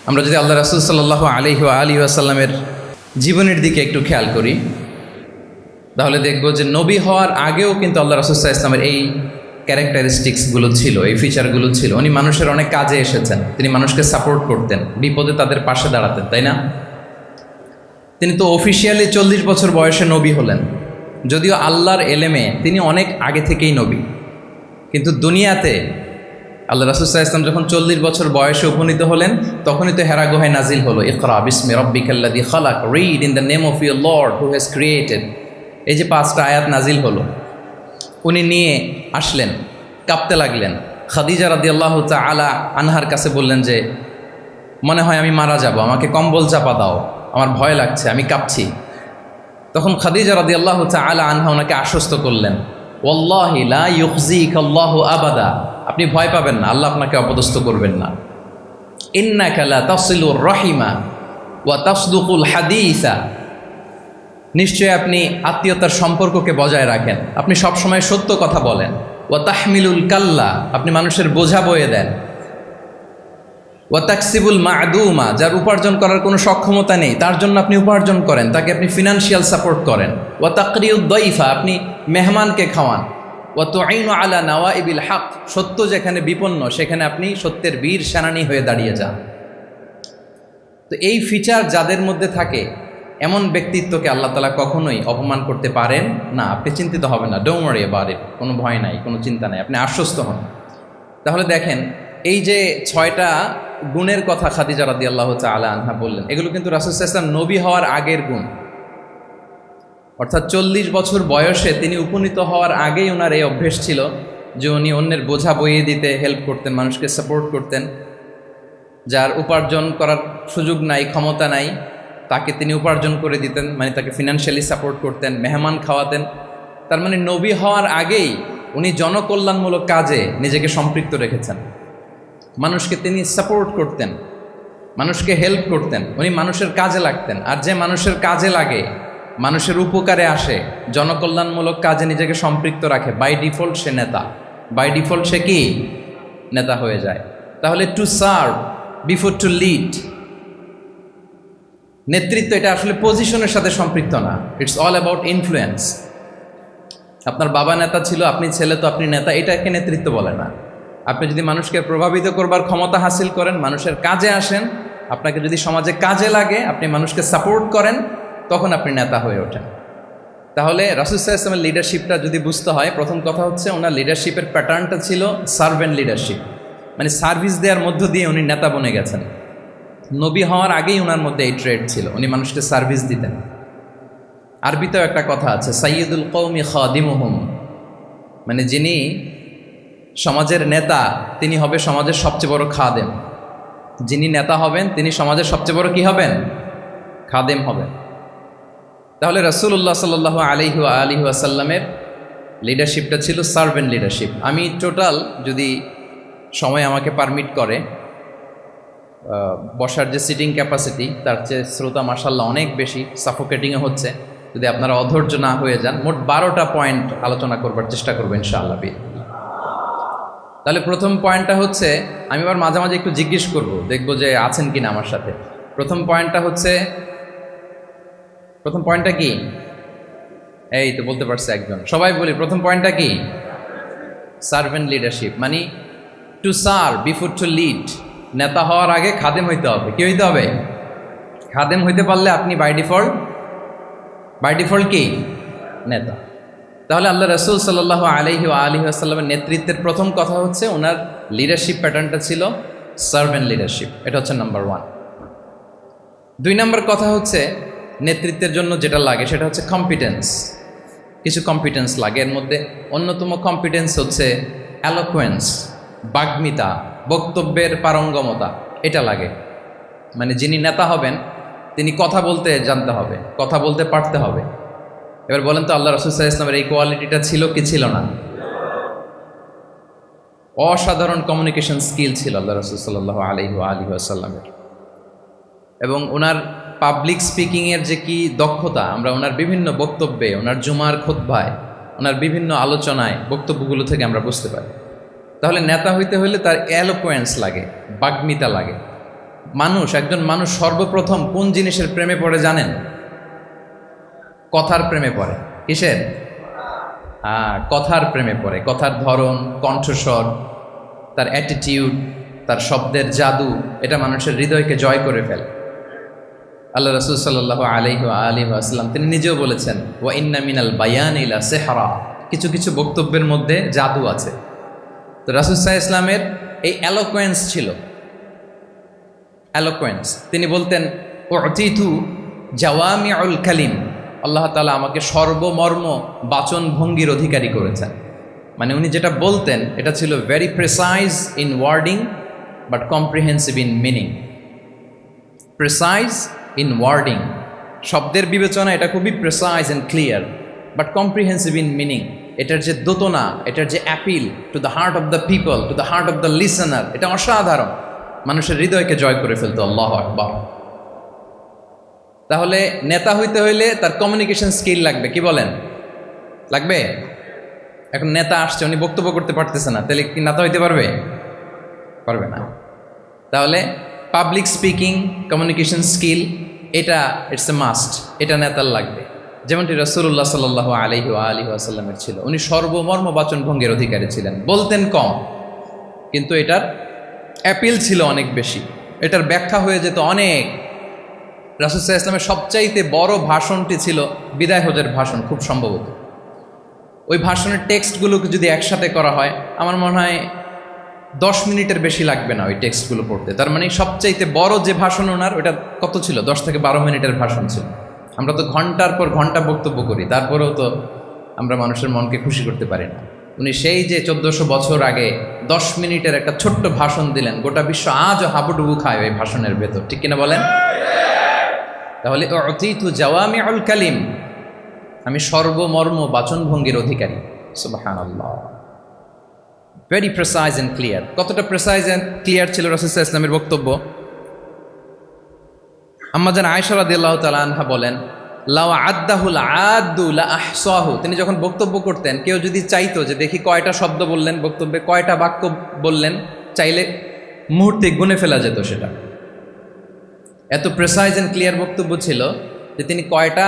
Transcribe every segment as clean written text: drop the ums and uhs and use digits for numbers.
আমরা যদি আল্লাহ রাসূল সাল্লাল্লাহু আলাইহি ওয়াসাল্লামের জীবনের দিকে একটু খেয়াল করি তাহলে দেখব যে নবী হওয়ার আগেও কিন্তু আল্লাহ রাসূল সাল্লাল্লাহু আলাইহি ওয়াসাল্লামের এই ক্যারেক্টারিস্টিক্সগুলো ছিল, এই ফিচারগুলো ছিল। উনি মানুষের অনেক কাজে এসেছেন, তিনি মানুষকে সাপোর্ট করতেন, বিপদে তাদের পাশে দাঁড়াতেন, তাই না? তিনি তো অফিসিয়ালি 40 বছর বয়সে নবী হলেন, যদিও আল্লাহর এলেমে তিনি অনেক আগে থেকেই নবী। কিন্তু দুনিয়াতে আল্লাহ রাসূল সাল্লাল্লাহু আলাইহি ওয়াসাল্লাম যখন 40 বছর বয়সে উপনীত হলেন, তখনই তো হেরা গুহায় নাজিল হলো, ইকরা বিসমি রাব্বিকাল্লাযী খালাক, read in the name of your lord who has created. এই যে 5টা আয়াত নাজিল হলো, উনি নিয়ে আসলেন, কাঁপতে লাগলেন। খাদিজা রাদিয়াল্লাহু তাআলা আনহার কাছে বললেন যে মনে হয় আমি মারা যাব, আমাকে কম্বল চাপা দাও, আমার ভয় লাগছে, আমি কাঁপছি। তখন খাদিজা রাদিয়াল্লাহু তাআলা আনহা ওনাকে আশ্বস্ত করলেন, ওয়াল্লাহি লা ইউখজিকাল্লাহু আবাদা, আপনি ভয় পাবেন না, আল্লাহ আপনাকে অপদস্থ করবেন না। ইন্নাকা লা তাসিলুর রাহিমা ওয়া তাসদুকুল হাদিসা, নিশ্চয় আপনি আত্মীয়তার সম্পর্ককে বজায় রাখেন, আপনি সবসময় সত্য কথা বলেন। ওয়া তাহমিলুল কাল্লা, আপনি মানুষের বোঝা বয়ে দেন। ওয়া তাকসিবুল মা'দুমা, যার উপার্জন করার কোনো সক্ষমতা নেই তার জন্য আপনি উপার্জন করেন, তাকে আপনি ফিনান্সিয়াল সাপোর্ট করেন। ওয়া তাকরিউদ দাইফা, আপনি মেহমানকে খাওয়ান। ওয়া তুঈনু আলা নাওয়াইবিল হক, সত্য যেখানে বিপন্ন সেখানে আপনি সত্যের বীর সেনানী হয়ে দাঁড়িয়ে যান। তো এই ফিচার যাদের মধ্যে থাকে এমন ব্যক্তিত্বকে আল্লাহ তাআলা কখনোই অপমান করতে পারেন না। আপনি চিন্তিত হবেন না, ডোন্ট ওয়ারি অ্যাবাউট ইট, কোনো ভয় নাই, কোনো চিন্তা নাই, আপনি আশ্বস্ত হন। তাহলে দেখেন, এই যে 6টা গুণের কথা খাদিজা রাদিয়াল্লাহু তাআলা আনহা বললেন, এগুলো কিন্তু রাসূল সাল্লাল্লাহু আলাইহি ওয়াসাল্লাম নবী হওয়ার আগের গুণ। অর্থাৎ 40 বছর বয়সে তিনি উপনীত হওয়ার আগেই ওনার এই অভ্যেস ছিল যে উনি অন্যের বোঝা বইয়ে দিতে হেল্প করতেন, মানুষকে সাপোর্ট করতেন। যার উপার্জন করার সুযোগ নাই, ক্ষমতা নাই, তাকে তিনি উপার্জন করে দিতেন, মানে তাকে ফিনান্সিয়ালি সাপোর্ট করতেন, মেহমান খাওয়াতেন। তার মানে নবী হওয়ার আগেই উনি জনকল্যাণমূলক কাজে নিজেকে সম্পৃক্ত রেখেছেন। মানুষকে তিনি সাপোর্ট করতেন, মানুষকে হেল্প করতেন, উনি মানুষের কাজে লাগতেন। আর যে মানুষের কাজে লাগে, মানুষের উপকারে আসে, জনকল্যাণমূলক কাজে নিজেকে সম্পৃক্ত রাখে, বাই ডিফল্ট সে নেতা, বাই ডিফল্ট সে কি নেতা হয়ে যায়। তাহলে to serve before to lead, নেতৃত্ব এটা আসলে পজিশনের সাথে সম্পৃক্ত না, ইটস অল অ্যাবাউট ইনফ্লুয়েন্স। আপনার বাবা নেতা ছিল, আপনি ছেলে, তো আপনি নেতা, এটাকে নেতৃত্ব বলে না। আপনি যদি মানুষকে প্রভাবিত করবার ক্ষমতা হাসিল করেন, মানুষের কাজে আসেন, আপনাকে যদি সমাজে কাজে লাগে, আপনি মানুষকে সাপোর্ট করেন, তখন আপনি নেতা হয়ে ওঠেন। তাহলে রাসূল সাল্লাল্লাহু আলাইহি ওয়াসাল্লামের লিডারশিপটা যদি বুঝতে হয়, প্রথম কথা হচ্ছে ওনার লিডারশিপের প্যাটার্নটা ছিল সার্ভেন্ট লিডারশিপ, মানে সার্ভিস দেওয়ার মধ্য দিয়ে উনি নেতা বনে গেছেন। নবী হওয়ার আগেই ওনার মধ্যে এই ট্রেড ছিল, উনি মানুষকে সার্ভিস দিতেন। আরবিতেও একটা কথা আছে, সাইয়্যিদুল কওমি খাদিমুহুম, মানে যিনি সমাজের নেতা তিনি হবে সমাজের সবচেয়ে বড় খাদেম। যিনি নেতা হবেন তিনি সমাজের সবচেয়ে বড় কি হবেন? খাদেম হবেন। তাহলে রাসূলুল্লাহ সাল্লাল্লাহু আলাইহি ওয়াসাল্লামের লিডারশিপটা ছিল সার্ভেন্ট লিডারশিপ। আমি টোটাল, যদি সময় আমাকে পারমিট করে, বসার যে সিটিং ক্যাপাসিটি তার চেয়ে শ্রোতা মাশাআল্লাহ অনেক বেশি, সাফোকেটিংও হচ্ছে। যদি আপনারা অধৈর্য না হয়ে যান, মোট 12টা পয়েন্ট আলোচনা করবার চেষ্টা করবো ইনশাআল্লাহ। তাহলে প্রথম পয়েন্টটা হচ্ছে, আমি আবার মাঝে মাঝে একটু জিজ্ঞেস করব, দেখবো যে আছেন কিনা আমার সাথে। প্রথম পয়েন্টটা কি? এই তো বলতে পারছে একজন, সবাই বলি প্রথম পয়েন্টটা কি? সার্ভেন্ট লিডারশিপ, মানে to serve before to lead. নেতা হওয়ার আগে খাদেম হইতে হবে। কি হইতে হবে? খাদেম হইতে পারলে আপনি বাই ডিফল্ট কি? নেতা। তাহলে আল্লাহ রাসূল সাল্লাল্লাহু আলাইহি ওয়াসাল্লামের নেতৃত্বের প্রথম কথা হচ্ছে ওনার লিডারশিপ প্যাটার্নটা ছিল সার্ভেন্ট লিডারশিপ। এটা হচ্ছে নাম্বার 1। 2 নম্বর কথা হচ্ছে, নেতৃত্বের জন্য যেটা লাগে সেটা হচ্ছে কম্পিটেন্স। কিছু কম্পিটেন্স লাগে, এর মধ্যে অন্যতম কম্পিটেন্স হচ্ছে অ্যালোকুয়েন্স, বাগ্মিতা, বক্তব্যের পারঙ্গমতা, এটা লাগে। মানে যিনি নেতা হবেন তিনি কথা বলতে জানতে হবে, কথা বলতে পারতে হবে। এবার বলেন তো, আল্লাহ রাসূল সাল্লাল্লাহু আলাইহি ওয়াসাল্লামের এই কোয়ালিটিটা ছিল কি ছিল না? অসাধারণ কমিউনিকেশন স্কিল ছিল আল্লাহ রাসূল সাল্লাল্লাহু আলাইহি ওয়াসাল্লামের। এবং ওনার পাবলিক স্পিকিংয়ের যে কি দক্ষতা, আমরা ওনার বিভিন্ন বক্তব্যে, ওনার জুমার খুতবায়, ওনার বিভিন্ন আলোচনায়, বক্তব্যগুলো থেকে আমরা বুঝতে পারি। তাহলে নেতা হইতে হলে তার এলোকোয়েন্স লাগে, বাগ্মিতা লাগে। একজন মানুষ সর্বপ্রথম কোন জিনিসের প্রেমে পড়ে জানেন? কথার প্রেমে পড়ে। কিসের? কথার প্রেমে পড়ে। কথার ধরন, কণ্ঠস্বর, তার অ্যাটিটিউড, তার শব্দের জাদু, এটা মানুষের হৃদয়কে জয় করে ফেলে। আল্লাহ রাসূল সাল্লাল্লাহু আলাইহি ওয়া আলিহি ওয়াসাল্লাম তিনি নিজেও বলেছেন, ওয়া ইন্না মিনাল বায়ানি লা সিহরা, কিছু কিছু বক্তব্যের মধ্যে জাদু আছে। তো রাসূল সাল্লাল্লাহু আলাইহি ওয়াসাল্লামের এই এলোকোয়েন্স ছিল, এলোকোয়েন্স। তিনি বলতেন, উতিতু জাওয়ামিউল কালিম, আল্লাহ তাআলা আমাকে সর্বমর্ম বাচন ভঙ্গির অধিকারী করেছেন। মানে উনি যেটা বলতেন এটা ছিল very precise in wording but comprehensive in meaning. Precise in wording, শব্দের বিবেচনা এটা খুবই precise and clear, but comprehensive in meaning. এটার যে দোতনা, এটার যে appeal to the heart of the people, to the heart of the listener, এটা অসাধারণ, মানুষের হৃদয়কে জয় করে ফেলতো। আল্লাহু আকবার। তাহলে নেতা হইতে হইলে তার কমিউনিকেশন স্কিল লাগবে, কি বলেন? লাগবে? এখন নেতা আসছে, উনি বক্তব্য করতে পারতেছে না, তাহলে কি নেতা হইতে পারবে? পারবে না। তাহলে পাবলিক স্পিকিং, কমিউনিকেশন স্কিল, এটা ইটস এ মাস্ট, এটা নেতার লাগবে। যেমনটি রাসূলুল্লাহ সাল্লাল্লাহু আলাইহি ওয়া আলিহি ওয়াসাল্লামের ছিল। উনি সর্বমর্ম বাচন ভঙ্গির অধিকারী ছিলেন। বলতেন কম, কিন্তু এটার অ্যাপিল ছিল অনেক বেশি, এটার ব্যাখ্যা হয়ে যেত অনেক। রাসূল সাল্লাল্লাহু আলাইহি ওয়াসাল্লামের সবচাইতে বড় ভাষণটি ছিল বিদায় হজের ভাষণ, খুব সম্ভবত। ওই ভাষণের টেক্সটগুলোকে যদি একসাথে করা হয়, আমার মনে হয় 10 মিনিটের বেশি লাগবে না ওই টেক্সটগুলো পড়তে। তার মানে সবচাইতে বড় যে ভাষণ ওনার, ওটা কত ছিল? 10 থেকে 12 মিনিটের ভাষণ ছিল। আমরা তো ঘন্টার পর ঘন্টা বক্তব্য করি, তারপরেও তো আমরা মানুষের মনকে খুশি করতে পারি না। উনি সেই যে 1400 বছর আগে 10 মিনিটের একটা ছোট্ট ভাষণ দিলেন, গোটা বিশ্ব আজও হাবুডুবু খায় ওই ভাষণের ভেতর, ঠিক কিনা বলেন? তাহলে উতিতু জাওয়ামিউল কালিম, আমি সর্বমর্ম বাচনভঙ্গির অধিকারী। সুবহানাল্লাহ। Very precise and clear. কতটা প্রেসাইজ অ্যান্ড ক্লিয়ার ছিল রাসূল সাল্লাল্লাহু আলাইহি ওয়াসাল্লামের বক্তব্য? আম্মা জান আয়েশা রাদিয়াল্লাহু তাআলা আনহা বলেন, লাউ আদ্দাহুল আদ্দু লা আহসাহু, তিনি যখন বক্তব্য করতেন, কেউ যদি চাইতো যে দেখি কয়টা শব্দ বললেন বক্তব্যে, কয়টা বাক্য বললেন, চাইলে মুহূর্তে গুনে ফেলা যেত সেটা। এত প্রেসাইজ অ্যান্ড ক্লিয়ার বক্তব্য ছিল যে তিনি কয়টা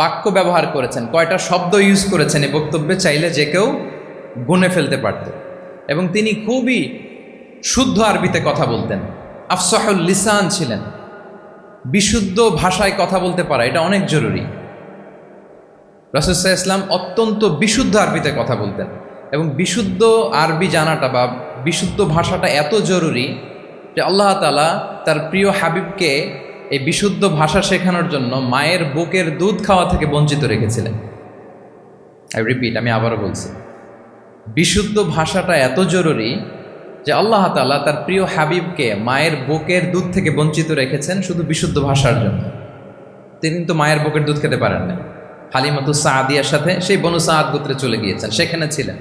বাক্য ব্যবহার করেছেন, কয়টা শব্দ ইউজ করেছেন এই বক্তব্যে, চাইলে যে কেউ গুনে ফেলতে পারত। এবং তিনি খুবই শুদ্ধ আরবিতে কথা বলতেন, আফসাহুল লিসান ছিলেন। বিশুদ্ধ ভাষায় কথা বলতে পারা এটা অনেক জরুরি। রাসূল সাল্লাল্লাহু আলাইহি ওয়াসাল্লাম অত্যন্ত বিশুদ্ধ আরবিতে কথা বলতেন, এবং বিশুদ্ধ আরবি জানাটা বা বিশুদ্ধ ভাষাটা এত জরুরি যে আল্লাহ তাআলা তার প্রিয় হাবিবকে এই বিশুদ্ধ ভাষা শেখানোর জন্য মায়ের বুকের দুধ খাওয়া থেকে বঞ্চিত রেখেছিলেন। আই রিপিট, আমি আবারও বলছি, বিশুদ্ধ ভাষাটা এত জরুরি যে আল্লাহ তাআলা তার প্রিয় হাবিবকে মায়ের বুকের দুধ থেকে বঞ্চিত রেখেছেন শুধু বিশুদ্ধ ভাষার জন্য। তিনি কিন্তু মায়ের বুকের দুধ খেতে পারেন না। হালিমাতু সাদিয়ার সাথে সেই বনু সাদ গোত্রে চলে গিয়েছেন, সেখানে ছিলেন।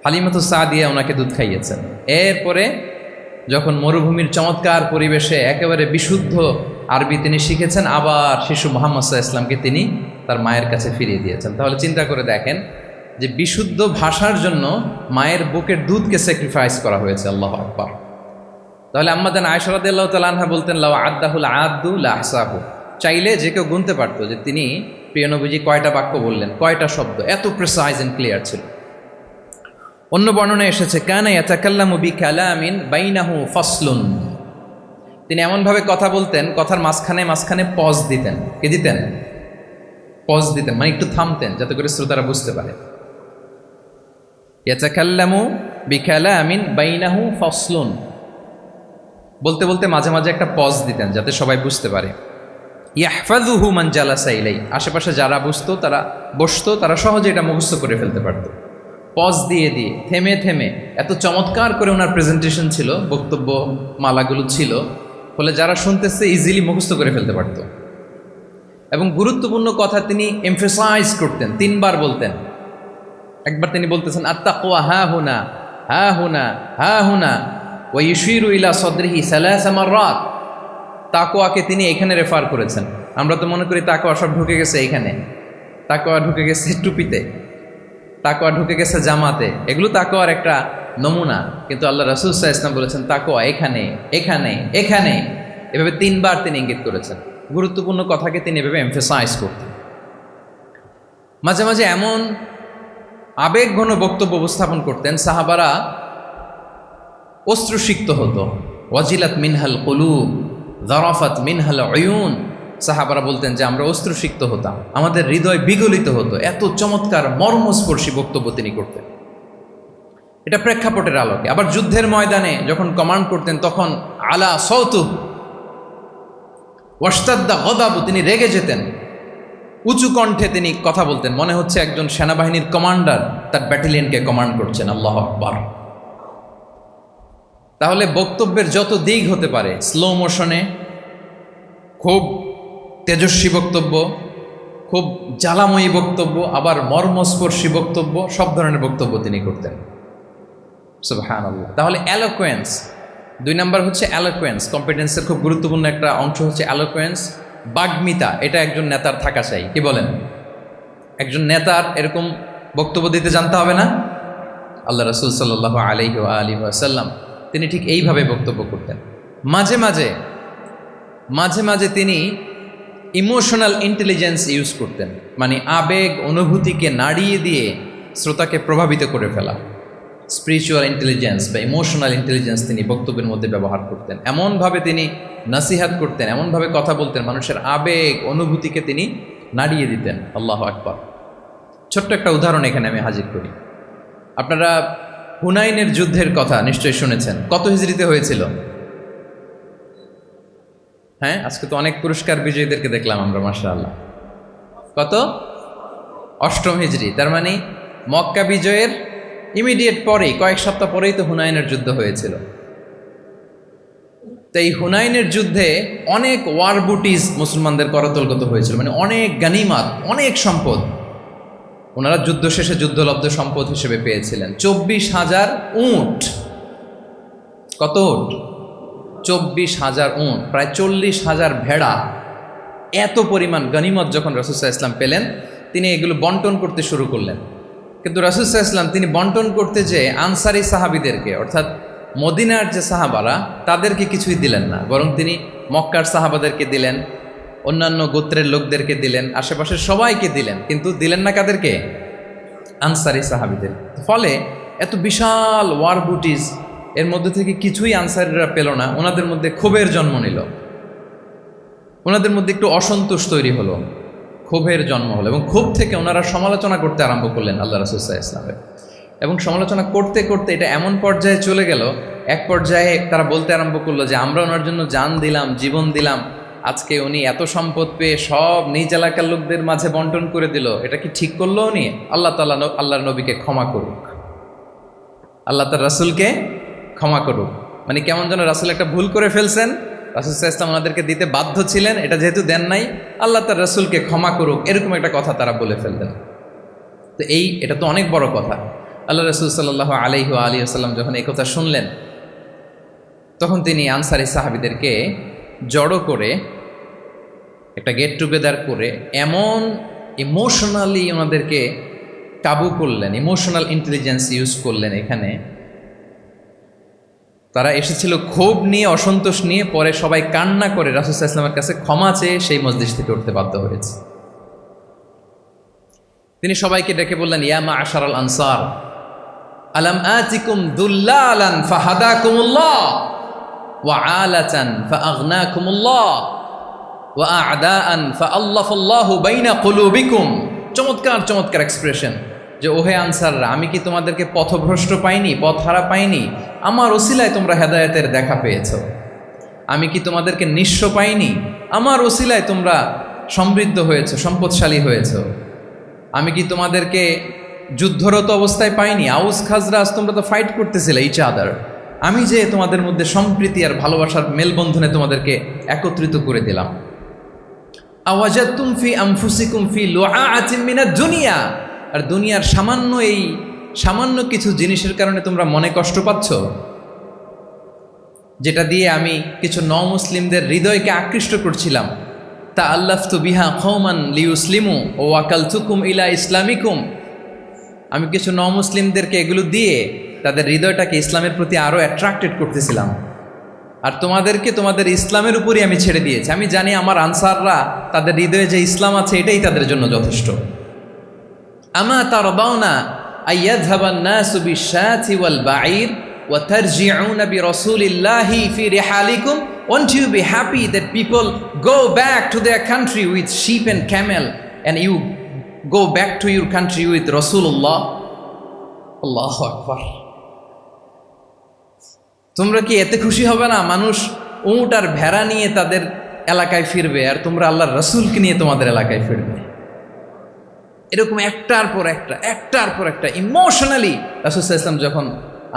হালিমাতু সাদিয়া ওনাকে দুধ খাইয়েছেন। এরপরে যখন মরুভূমির চমৎকার পরিবেশে একেবারে বিশুদ্ধ আরবি তিনি শিখেছেন, আবার শিশু মুহাম্মদ সাল্লাল্লাহু আলাইহি ওয়াসাল্লামকে তিনি তার মায়ের কাছে ফিরিয়ে দিয়েছেন। তাহলে চিন্তা করে দেখেন যে বিশুদ্ধ ভাষার জন্য মায়ের বুকের দুধকে স্যাক্রিফাইস করা হয়েছে। আল্লাহু আকবার। তাহলে আম্মা জান আয়েশা রাদিয়াল্লাহু তাআলা আনহা বলতেন, লাউ আদ্দাহুল আদ্দু লা আহসাহু, চাইলে যে কেউ গুনতে পারতো যে তিনি প্রিয় নবীজি কয়টা বাক্য বললেন, কয়টা শব্দ। এত প্রিসাইজ এন্ড ক্লিয়ার ছিল। অন্য বর্ণনায় এসেছে, কানা ইয়াতাকাল্লামু বিকালামিন বাইনাহু ফাসলুন, তিনি এমনভাবে কথা বলতেন, কথার মাঝখানে মাঝখানে পজ দিতেন। কে দিতেন? পজ দিতেন, মানে একটু থামতেন যাতে করে শ্রোতারা বুঝতে পারে। ইয়াতাকাল্লামু বিকালামিন বাইনাহু ফাসলুন, বলতে বলতে মাঝে মাঝে একটা পজ দিতেন যাতে সবাই বুঝতে পারে। ইয়াহফাযুহু মান জালাসা ইলাই, আশেপাশে যারা বসতো তারা সহজে এটা মুখস্থ করে ফেলতে পারত। পজ দিয়ে দিয়ে, থেমে থেমে, এত চমৎকার করে ওনার প্রেজেন্টেশন ছিল, বক্তব্য মালাগুলো ছিল, ফলে যারা শুনতেছে ইজিলি মুখস্থ করে ফেলতে পারত। এবং গুরুত্বপূর্ণ কথা তিনি এমফেসাইজ করতেন, 3 বার বলতেন। একবার তিনি বলতেছেন, আত্তাকওয়া হা হুনা হা হুনা হা হুনা ওয়া ইউশিরু ইলা সাদরিহি 3 মাররাত। তাকওয়াকে তিনি এখানে রেফার করেছেন। আমরা তো মনে করি তাকওয়া সব ঢুকে গেছে এখানে, তাকওয়া ঢুকে গেছে টুপিতে, তাকওয়া ঢুকে গেছে জামাতে। এগুলো তাকওয়ার একটা নমুনা, কিন্তু আল্লাহ রাসূল সাল্লাল্লাহু আলাইহি ওয়াসাল্লাম বলেছেন তাকওয়া এখানে এখানে এখানে, এভাবে 3বার তিনি ইঙ্গিত করেছেন। গুরুত্বপূর্ণ কথাকে তিনি এভাবে এমফেসাইজ করতেন। মাঝে মাঝে এমন আবেগঘন বক্তব্য উপস্থাপন করতেন, সাহাবারা অশ্রুসিক্ত হতো। ওয়াজিলাত মিনহাল কুলুব যারাফাত মিনহাল উয়ুন, সাহাবারা বলতেন যে আমরা অশ্রুসিক্ত হতাম, আমাদের হৃদয় বিগলিত হতো। এত চমৎকার মর্মস্পর্শী বক্তব্য তিনি করতেন। এটা প্রেক্ষাপটের আলোকে। আবার যুদ্ধের ময়দানে যখন কমান্ড করতেন তখন আলা সৌতু ওয়াশতাদ্দা গদাবু, তিনি রেগে যেতেন, উঁচু কণ্ঠে তিনি কথা বলতেন, মনে হচ্ছে একজন সেনাবাহিনীর কমান্ডার তার ব্যাটালিয়নকে কমান্ড করছেন। আল্লাহু আকবার। তাহলে বক্তব্যের যত দিক হতে পারে, স্লো মোশনে, খুব তেজস্বী বক্তব্য, খুব জ্বালাময়ী বক্তব্য, আবার মর্মস্পর্শী বক্তব্য, সব ধরনের বক্তব্য তিনি করতেন। সুবহানাল্লাহ। তাহলে অ্যালোকোয়েন্স, 2 নাম্বার হচ্ছে অ্যালোকোয়েন্স। কম্পিটেন্সের খুব গুরুত্বপূর্ণ একটা অংশ হচ্ছে অ্যালোকোয়েন্স, বাগ্মিতা। এটা একজন নেতার থাকা চাই। কি বলেন? একজন নেতার এরকম বক্তব্য দিতে জানতে হবে না? আল্লাহ রাসূল সাল্লাল্লাহু আলাইহি ওয়া সাল্লাম তিনি ঠিক এইভাবে বক্তব্য করতেন। মাঝে মাঝে তিনি ইমোশনাল ইন্টেলিজেন্স ইউজ করতেন, মানে আবেগ অনুভূতিকে নাড়িয়ে দিয়ে শ্রোতাকে প্রভাবিত করে ফেলা। স্পিরিচুয়াল ইন্টেলিজেন্স বা ইমোশনাল ইন্টেলিজেন্স তিনি বক্তব্যের মধ্যে ব্যবহার করতেন। এমনভাবে তিনি নাসিহাত করতেন, এমনভাবে কথা বলতেন, মানুষের আবেগ অনুভূতিকে তিনি নাড়িয়ে দিতেন। আল্লাহু আকবার। ছোট্ট একটা উদাহরণ এখানে আমি হাজির করি। আপনারা হুনাইনের যুদ্ধের কথা নিশ্চয়ই শুনেছেন। কত হিজরিতে হয়েছিল? হ্যাঁ, আজকে তো অনেক পুরস্কার বিজয়ীদেরকে দেখলাম আমরা, মাশাআল্লাহ। কত? 8ম হিজরি। তার মানে মক্কা বিজয়ের ইমিডিয়েট পরেই, কয়েক সপ্তাহ পরেই তো হুনাইনের যুদ্ধ হয়েছিল। তো এই হুনাইনের যুদ্ধে অনেক ওয়ার বুটিজ মুসলমানদের করতলগত হয়েছিল, মানে অনেক গানিমাত, অনেক সম্পদ ওনারা যুদ্ধ শেষে যুদ্ধলব্ধ সম্পদ হিসেবে পেয়েছিলেন। 24,000 উট। কত উট? 24,000 উট, প্রায় 40,000 ভেড়া। এত পরিমাণ গনিমত যখন রাসূল সাল্লাল্লাহু আলাইহি ওয়াসাল্লাম পেলেন, তিনি এগুলো বন্টন করতে শুরু করলেন। কিন্তু রাসূল সাল্লাল্লাহু আলাইহি ওয়াসাল্লাম তিনি বন্টন করতে যে আনসারি সাহাবীদেরকে, অর্থাৎ মদিনার যে সাহাবারা, তাদেরকে কিছুই দিলেন না, বরং তিনি মক্কার সাহাবাদেরকে দিলেন, অন্যান্য গোত্রের লোকদেরকে দিলেন, আশেপাশের সবাইকে দিলেন, কিন্তু দিলেন না কাদেরকে? আনসারি সাহাবীদের। ফলে এত বিশাল ওয়ার বুটিজ, এর মধ্যে থেকে কিছুই আনসারিরা পেল না। ওনাদের মধ্যে ক্ষোভের জন্ম নিল, ওনাদের মধ্যে একটু অসন্তোষ তৈরি হলো, ক্ষোভের জন্ম হলো, এবং ক্ষোভ থেকে ওনারা সমালোচনা করতে আরম্ভ করলেন আল্লাহ রাসূল সাল্লাল্লাহু আলাইহি ওয়াসাল্লামের। এবং সমালোচনা করতে করতে এটা এমন পর্যায়ে চলে গেল, এক পর্যায়ে তারা বলতে আরম্ভ করলো যে আমরা ওনার জন্য জান দিলাম, জীবন দিলাম, আজকে উনি এত সম্পদ পেয়ে সব নিজ এলাকার লোকদের মাঝে বন্টন করে দিল, এটা কি ঠিক করলো উনি? আল্লাহ তাআলা আল্লাহর নবীকে ক্ষমা করুক, আল্লাহ তার রাসূলকে ক্ষমা করুক। মানে কেমন যেন রাসূল একটা ভুল করে ফেলছেন, রাসূল সাল্লাল্লাহু আলাইহি ওয়াসাল্লাম ওনাদেরকে দিতে বাধ্য ছিলেন, এটা যেহেতু দেন নাই, আল্লাহ তার রাসূলকে ক্ষমা করুক, এরকম একটা কথা তারা বলে ফেললেন। তো এটা তো অনেক বড় কথা। আল্লাহ রাসূল সাল্লাল্লাহু আলাইহি ওয়াসাল্লাম যখন এই কথা শুনলেন, তখন তিনি আনসারি সাহাবীদেরকে জড়ো করে একটা গেট টুগেদার করে এমন ইমোশনালি ওনাদেরকে কাবু করলেন, ইমোশনাল ইন্টেলিজেন্স ইউজ করলেন। এখানে তারা এসেছিল ক্ষোভ নিয়ে, অসন্তোষ নিয়ে, পরে সবাই কান্না করে রাসূল সাল্লাল্লাহু আলাইহি ওয়াসাল্লামের কাছে ক্ষমা চেয়ে সেই মজলিস থেকে উঠতে বাধ্য হয়েছে। তিনি সবাইকে ডেকে বললেন, ইয়া মা'আশারাল আনসার আলাম আতিকুম দুল্লালান ফাহাদাকুমুল্লাহ ওয়া আলাতান ফাআগনাকুমুল্লাহ ওয়া আ'দাআন ফাআল্লাফাল্লাহু বাইনা কুলুবিকুম। চমৎকার চমৎকার এক্সপ্রেশন, যে ওহে আনসাররা, আমি কি তোমাদেরকে পথভ্রষ্ট পাইনি, পথহারা পাইনি? আমার ওসিলায় তোমরা হেদায়েতের দেখা পেয়েছ। আমি কি তোমাদেরকে নিঃস্ব পাইনি? আমার ওসিলায় তোমরা সমৃদ্ধ হয়েছ, সম্পদশালী হয়েছ। আমি কি তোমাদেরকে যুদ্ধরত অবস্থায় পাইনি? আউস খাজরাজ তোমরা তো ফাইট করতেছিলে ইচ আদার, আমি যে তোমাদের মধ্যে সম্প্রীতি আর ভালোবাসার মেলবন্ধনে তোমাদেরকে একত্রিত করে দিলাম। আওয়াজাতুম ফি আনফুসিকুম ফি লুআআতিন মিনাদ দুনিয়া, আর দুনিয়ার সামান্য কিছু জিনিসের কারণে তোমরা মনে কষ্ট পাচ্ছ, যেটা দিয়ে আমি কিছু মুসলিমদের হৃদয়কে আকৃষ্ট করছিলাম। তাআল্লাফতু বিহা কওমান লিউসলিমু ওয়া ওয়াকালতুকুম ইলা ইসলামিকুম, আমি কিছু মুসলিমদেরকে এগুলো দিয়ে তাদের হৃদয়টাকে ইসলামের প্রতি আরও অ্যাট্রাক্টেড করতেছিলাম, আর তোমাদেরকে তোমাদের ইসলামের উপরই আমি ছেড়ে দিয়েছি। আমি জানি আমার আনসাররা তাদের হৃদয়ে যে ইসলাম আছে এটাই তাদের জন্য যথেষ্ট। আমা তারদাউনা আইয়াযহাবান নাসু বিশ-শাতি ওয়াল বাঈর ওয়া তারজিউনা বিরাসূলিল্লাহি ফি রিহালিকুম। Won't you be happy that people go back to their country with sheep and camel and you go back to your country with Rasulullah? Allahu Akbar। তোমরা কি এতে খুশি হবে না মানুষ উট আর ভেড়া নিয়ে তাদের এলাকায় ফিরবে, আর তোমরা আল্লাহর রাসূলকে নিয়ে তোমাদের এলাকায় ফিরবে? এরকম একটার পর একটা ইমোশনালি রাসূল সাল্লাল্লাহু আলাইহি ওয়াসাল্লাম যখন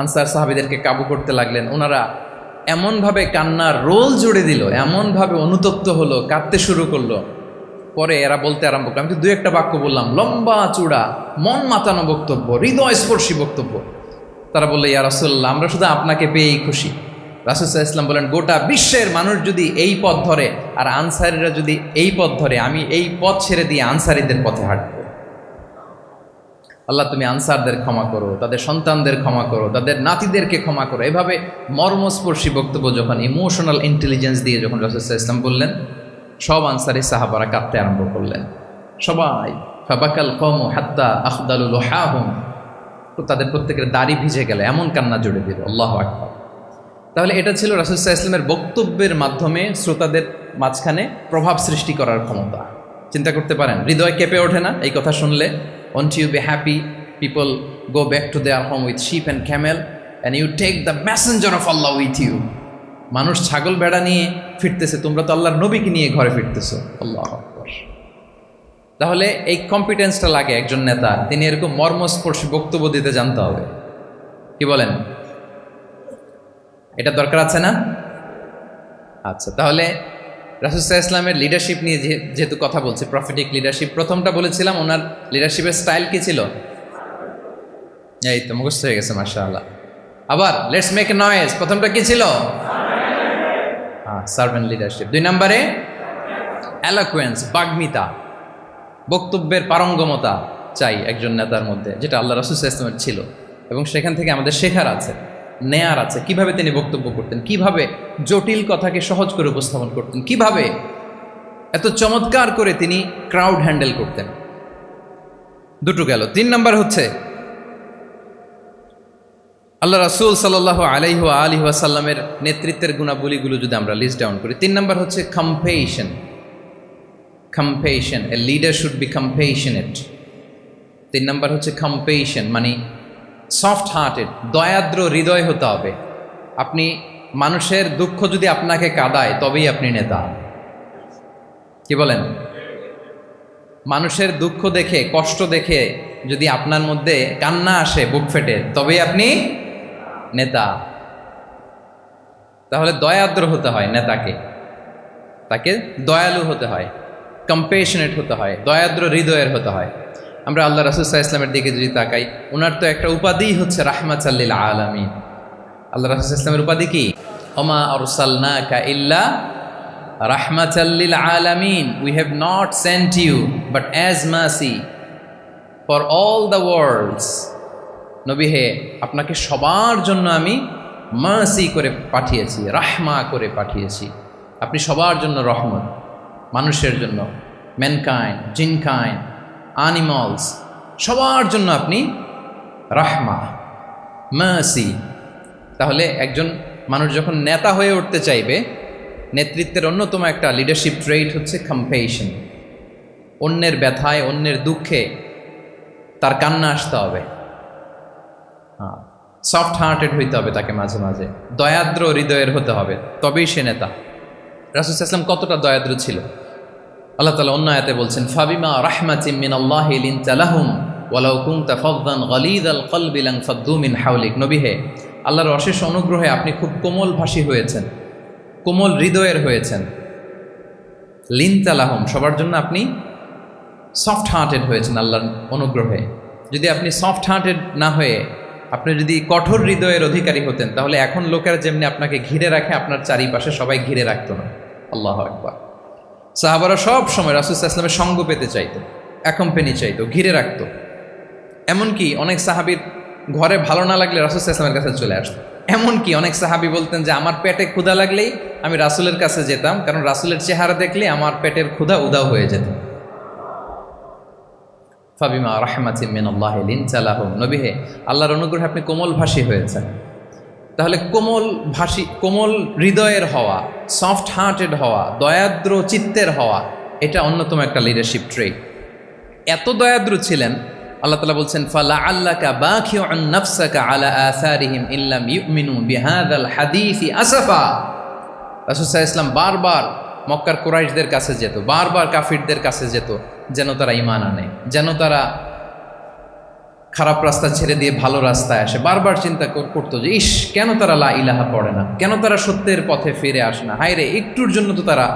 আনসার সাহাবীদেরকে কাবু করতে লাগলেন, ওনারা এমনভাবে কান্নার রোল জুড়ে দিল, এমনভাবে অনুতপ্ত হলো, কাঁদতে শুরু করলো। পরে এরা বলতে আরম্ভ করলো, আমি তো 2-1টা বাক্য বললাম, লম্বা চূড়া মন মাতানো বক্তব্য, হৃদয়স্পর্শী বক্তব্য। তারা বললো, ইয়া রাসূলুল্লাহ, আমরা শুধু আপনাকে পেয়েই খুশি। রাসূল সাল্লাল্লাহু আলাইহি ওয়াসাল্লাম বলেন, গোটা বিশ্বের মানুষ যদি এই পথ ধরে আর আনসারীরা যদি এই পথ ধরে, আমি এই পথ ছেড়ে দিয়ে আনসারীদের পথে হাঁটব। আল্লাহ তুমি আনসারদের ক্ষমা করো, তাদের সন্তানদের ক্ষমা করো, তাদের নাতিদেরকে ক্ষমা করো। এভাবে মর্মস্পর্শী বক্তব্য যখন ইমোশনাল ইন্টেলিজেন্স দিয়ে যখন রাসূল সাল্লাল্লাহু আলাইহি ওয়াসাল্লাম বললেন, সব আনসারী সাহাবারা কাঁদতে আরম্ভ করলেন। সবাই ফাবাকাল কওমু হাত্তা আখদালু লুহাহুম, তাদের প্রত্যেকের দাড়ি ভিজে গেল, এমন কান্না জুড়ে দিল। আল্লাহু আকবার। তাহলে এটা ছিল রাসূল সাল্লাল্লাহু আলাইহি ওয়াসাল্লামের বক্তব্যের মাধ্যমে শ্রোতাদের মাঝখানে প্রভাব সৃষ্টি করার ক্ষমতা। চিন্তা করতে পারেন, হৃদয় কেঁপে ওঠে না এই কথা শুনলে? Won't you be happy people go back to their home with sheep and camel and you take the messenger of Allah with you? মানুষ ছাগল ভেড়া নিয়ে ফিরতেছে, তোমরা তো আল্লাহর নবীকে নিয়ে ঘরে ফিরতেছো। আল্লাহু আকবার। তাহলে এই কম্পিটেন্সটা লাগে একজন নেতা, তিনি এরকম মর্মস্পর্শী বক্তব্য দিতে জানতে হবে। কি বলেন? এটা দরকার আছে না? আচ্ছা, তাহলে রাসূল সাল্লাল্লাহু আলাইহি ওয়াসাল্লামের লিডারশিপ নিয়ে যেহেতু কথা বলছে, প্রফেটিক লিডারশিপ, প্রথমটা বলেছিলাম ওনার লিডারশিপের স্টাইল কি ছিল? এই তো মুখস্থ হয়ে গেছে, মাশাআল্লাহ। আবার লেটস মেক এ নয়েজ। প্রথমটা কি ছিল? Servant leadership. 2 নম্বরে এলোকুয়েন্স, বাগ্মিতা, বক্তব্যের পারঙ্গমতা চাই একজন নেতার মধ্যে, যেটা আল্লাহ রাসূল সাল্লাল্লাহু আলাইহি ওয়াসাল্লামের ছিল, এবং সেখান থেকে আমাদের শেখার আছে, নেয়ার আছে। কিভাবে তিনি বক্তব্য করতেন, কিভাবে জটিল কথাকে সহজ করে উপস্থাপন করতেন, কিভাবে এত চমৎকার করে তিনি ক্রাউড হ্যান্ডেল করতেন। দুটো গেল। 3 নম্বর হচ্ছে আল্লাহ রাসূল সাল্লাল্লাহু আলাইহি ওয়া আলিহি ওয়াসাল্লামের নেতৃত্বের গুণাবলীগুলো যদি আমরা লিস্ট ডাউন করি, 3 নম্বর হচ্ছে কম্পেশন। কম্পেশন, a leader should be compassionate. 3 নম্বর হচ্ছে কম্পেশন, মানে সফট হার্টেড, দয়াদ্র হৃদয় হতে হবে। আপনি মানুষের দুঃখ যদি আপনাকে কাঁদায় তবেই আপনি নেতা। কি বলেন? মানুষের দুঃখ দেখে, কষ্ট দেখে যদি আপনার মধ্যে কান্না আসে বুক ফেটে, তবেই আপনি নেতা। তাহলে দয়াদ্র হতে হয় নেতাকে, তাকে দয়ালু হতে হয়, কম্পেশনেট হতে হয়, দয়াদ্র হৃদয়ের হতে হয়। আমরা আল্লাহ রাসূল সাল্লাল্লাহু আলাইহি ওয়াসাল্লামের দিকে যদি তাকাই, ওনার তো একটা উপাধিই হচ্ছে রাহমাতাল লিল আলামিন। আল্লাহ রাসূল সাল্লাল্লাহু আলাইহি ওয়াসাল্লামের উপাধি কি? ওমা আরসালনাকা ইল্লা রাহমাতাল লিল আলামিন। We have not sent you but as mercy for all the worlds. নবী হে, আপনাকে সবার জন্য আমি মার্সি করে পাঠিয়েছি, রাহমা করে পাঠিয়েছি। আপনি সবার জন্য রহমত, মানুষের জন্য, ম্যানকাইন্ড, জিনকাইন্ড, অ্যানিমালস, সবার জন্য আপনি রাহমা, মার্সি। তাহলে একজন মানুষ যখন নেতা হয়ে উঠতে চাইবে, নেতৃত্বের অন্যতম একটা লিডারশিপ ট্রেইট হচ্ছে কম্পেশন। অন্যের ব্যথায়, অন্যের দুঃখে তার কান্না আসতে হবে, সফট হার্টেড হইতে হবে তাকে, মাঝে মাঝে দয়াদ্র হৃদয়ের হতে হবে, তবেই সে নেতা। রাসূল সাল্লাল্লাহু আলাইহি ওয়াসাল্লাম কতটা দয়াদ্র ছিল আল্লাহ তাআলা অন্য আয়াতে বলছেন, ফাবিমা রাহমাতিম মিনাল্লাহি লিনতা লাহুম ওয়ালাউ কুনতা ফাযযান গালিযাল কলবি লানফাদ্দু মিন হাওলিক। নবী হে, আল্লাহর অশেষ অনুগ্রহে আপনি খুব কোমলভাষী হয়েছেন, কোমল হৃদয়ের হয়েছেন। লিনতা লাহুম, সবার জন্য আপনি সফট হার্টেড হয়েছেন আল্লাহর অনুগ্রহে। যদি আপনি সফট হার্টেড না হয়ে আপনি যদি কঠোর হৃদয়ের অধিকারী হতেন, তাহলে এখন লোকেরা যেমনি আপনাকে ঘিরে রাখে, আপনার চারিপাশে সবাই ঘিরে রাখতো না। আল্লাহু আকবার। সাহাবারা সব সময় রাসূল সাল্লাল্লাহু আলাইহি ওয়াসাল্লামের সঙ্গ পেতে চাইতো, অ্যাকম্পানি চাইতো, ঘিরে রাখতো। এমনকি অনেক সাহাবীর ঘরে ভালো না লাগলে রাসূল সাল্লাল্লাহু আলাইহি ওয়াসাল্লামের কাছে চলে আসতো। এমনকি অনেক সাহাবী বলতেন যে আমার পেটে ক্ষুধা লাগলেই আমি রাসূলের কাছে যেতাম, কারণ রাসূলের চেহারা দেখলে আমার পেটের ক্ষুধা উধাও হয়ে যেত। ফাবিমা রাহমাতিম মিনাল্লাহি লিনতা লাহুম, নবী হে আল্লাহর অনুগ্রহে আপনি কোমল ভাষী হয়েছেন। তাহলে কোমল হৃদয়ের হওয়া, সফট হার্টেড হওয়া, দয়াদ্র চিত্তের হওয়া, এটা অন্যতম একটা লিডারশিপ ট্রেট। এত দয়াদ্র ছিলেন, আল্লাহ তাআলা বলছেন ফালা আল্লাকা বাখিউন নাফসাকা আলা আসারিহিম ইল্লাম ইউমিনু বিহাযাল হাদীসি আসাফা। রাসূল সাল্লাল্লাহু আলাইহি ওয়াসাল্লাম বারবার মক্কার কুরাইশদের কাছে যেত, বারবার কাফিরদের কাছে যেত, যেন তারা ঈমান আনে, যেন তারা খারাপ রাস্তা ছেড়ে দিয়ে ভালো রাস্তায় আসে। বারবার চিন্তা করতো যে ইস, কেন তারা লা ইলাহা পড়ে না, কেন তারা সত্যের পথে ফিরে আসে না। হায় রে, একটুর জন্য তো তারা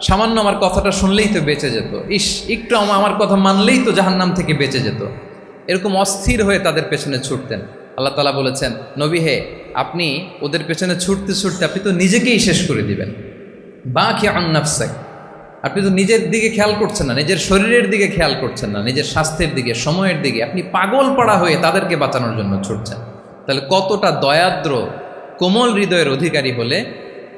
সামান্য আমার কথাটা শুনলেই তো বেঁচে যেত, ইস একটু আমার কথা মানলেই তো জাহান্নাম থেকে বেঁচে যেত। এরকম অস্থির হয়ে তাদের পেছনে ছুটতেন। আল্লাহ তাআলা বলেছেন নবী হে, আপনি ওদের পেছনে ছুটতে ছুটতে আপনি তো নিজেকেই শেষ করে দিবেন। বাখিউন নাফসাক, আপনি তো নিজের দিকে খেয়াল করছেন না, নিজের শরীরের দিকে খেয়াল করছেন না, নিজের স্বাস্থ্যের দিকে, সময়ের দিকে, আপনি পাগল পাড়া হয়ে তাদেরকে বাঁচানোর জন্য ছুটছেন। তাহলে কতটা দয়াদ্র কোমল হৃদয়ের অধিকারী হলে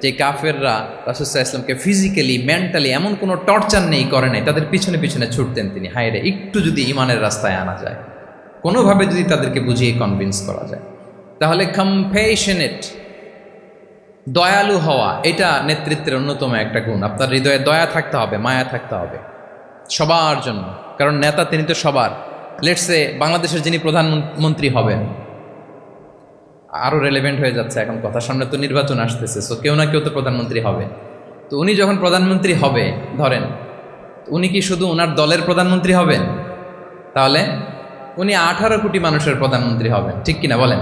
যে কাফেররা রাসূল সাল্লাল্লাহু আলাইহি ওয়াসাল্লামকে ফিজিক্যালি মেন্টালি এমন কোনো টর্চার নেই করে নাই, তাদের পিছনে পিছনে ছুটতেন তিনি। হায় রে, একটু যদি ইমানের রাস্তায় আনা যায়, কোনোভাবে যদি তাদেরকে বুঝিয়ে কনভিন্স করা যায়, তাহলে কম্প্যাশনেট, দয়ালু হওয়া, এটা নেতৃত্বের অন্যতম একটা গুণ। আপনার হৃদয়ে দয়া থাকতে হবে, মায়া থাকতে হবে সবার জন্য, কারণ নেতা তিনি তো সবার। লেটসে বাংলাদেশের যিনি প্রধানমন্ত্রী হবেন, আরও রেলেভেন্ট হয়ে যাচ্ছে এখন কথা, সামনে তো নির্বাচন আসতেছে, সো কেউ না কেউ তো প্রধানমন্ত্রী হবে। তো উনি যখন প্রধানমন্ত্রী হবে, ধরেন উনি কি শুধু ওনার দলের প্রধানমন্ত্রী হবেন? তাহলে উনি 18 কোটি মানুষের প্রধানমন্ত্রী হবেন, ঠিক কিনা বলেন?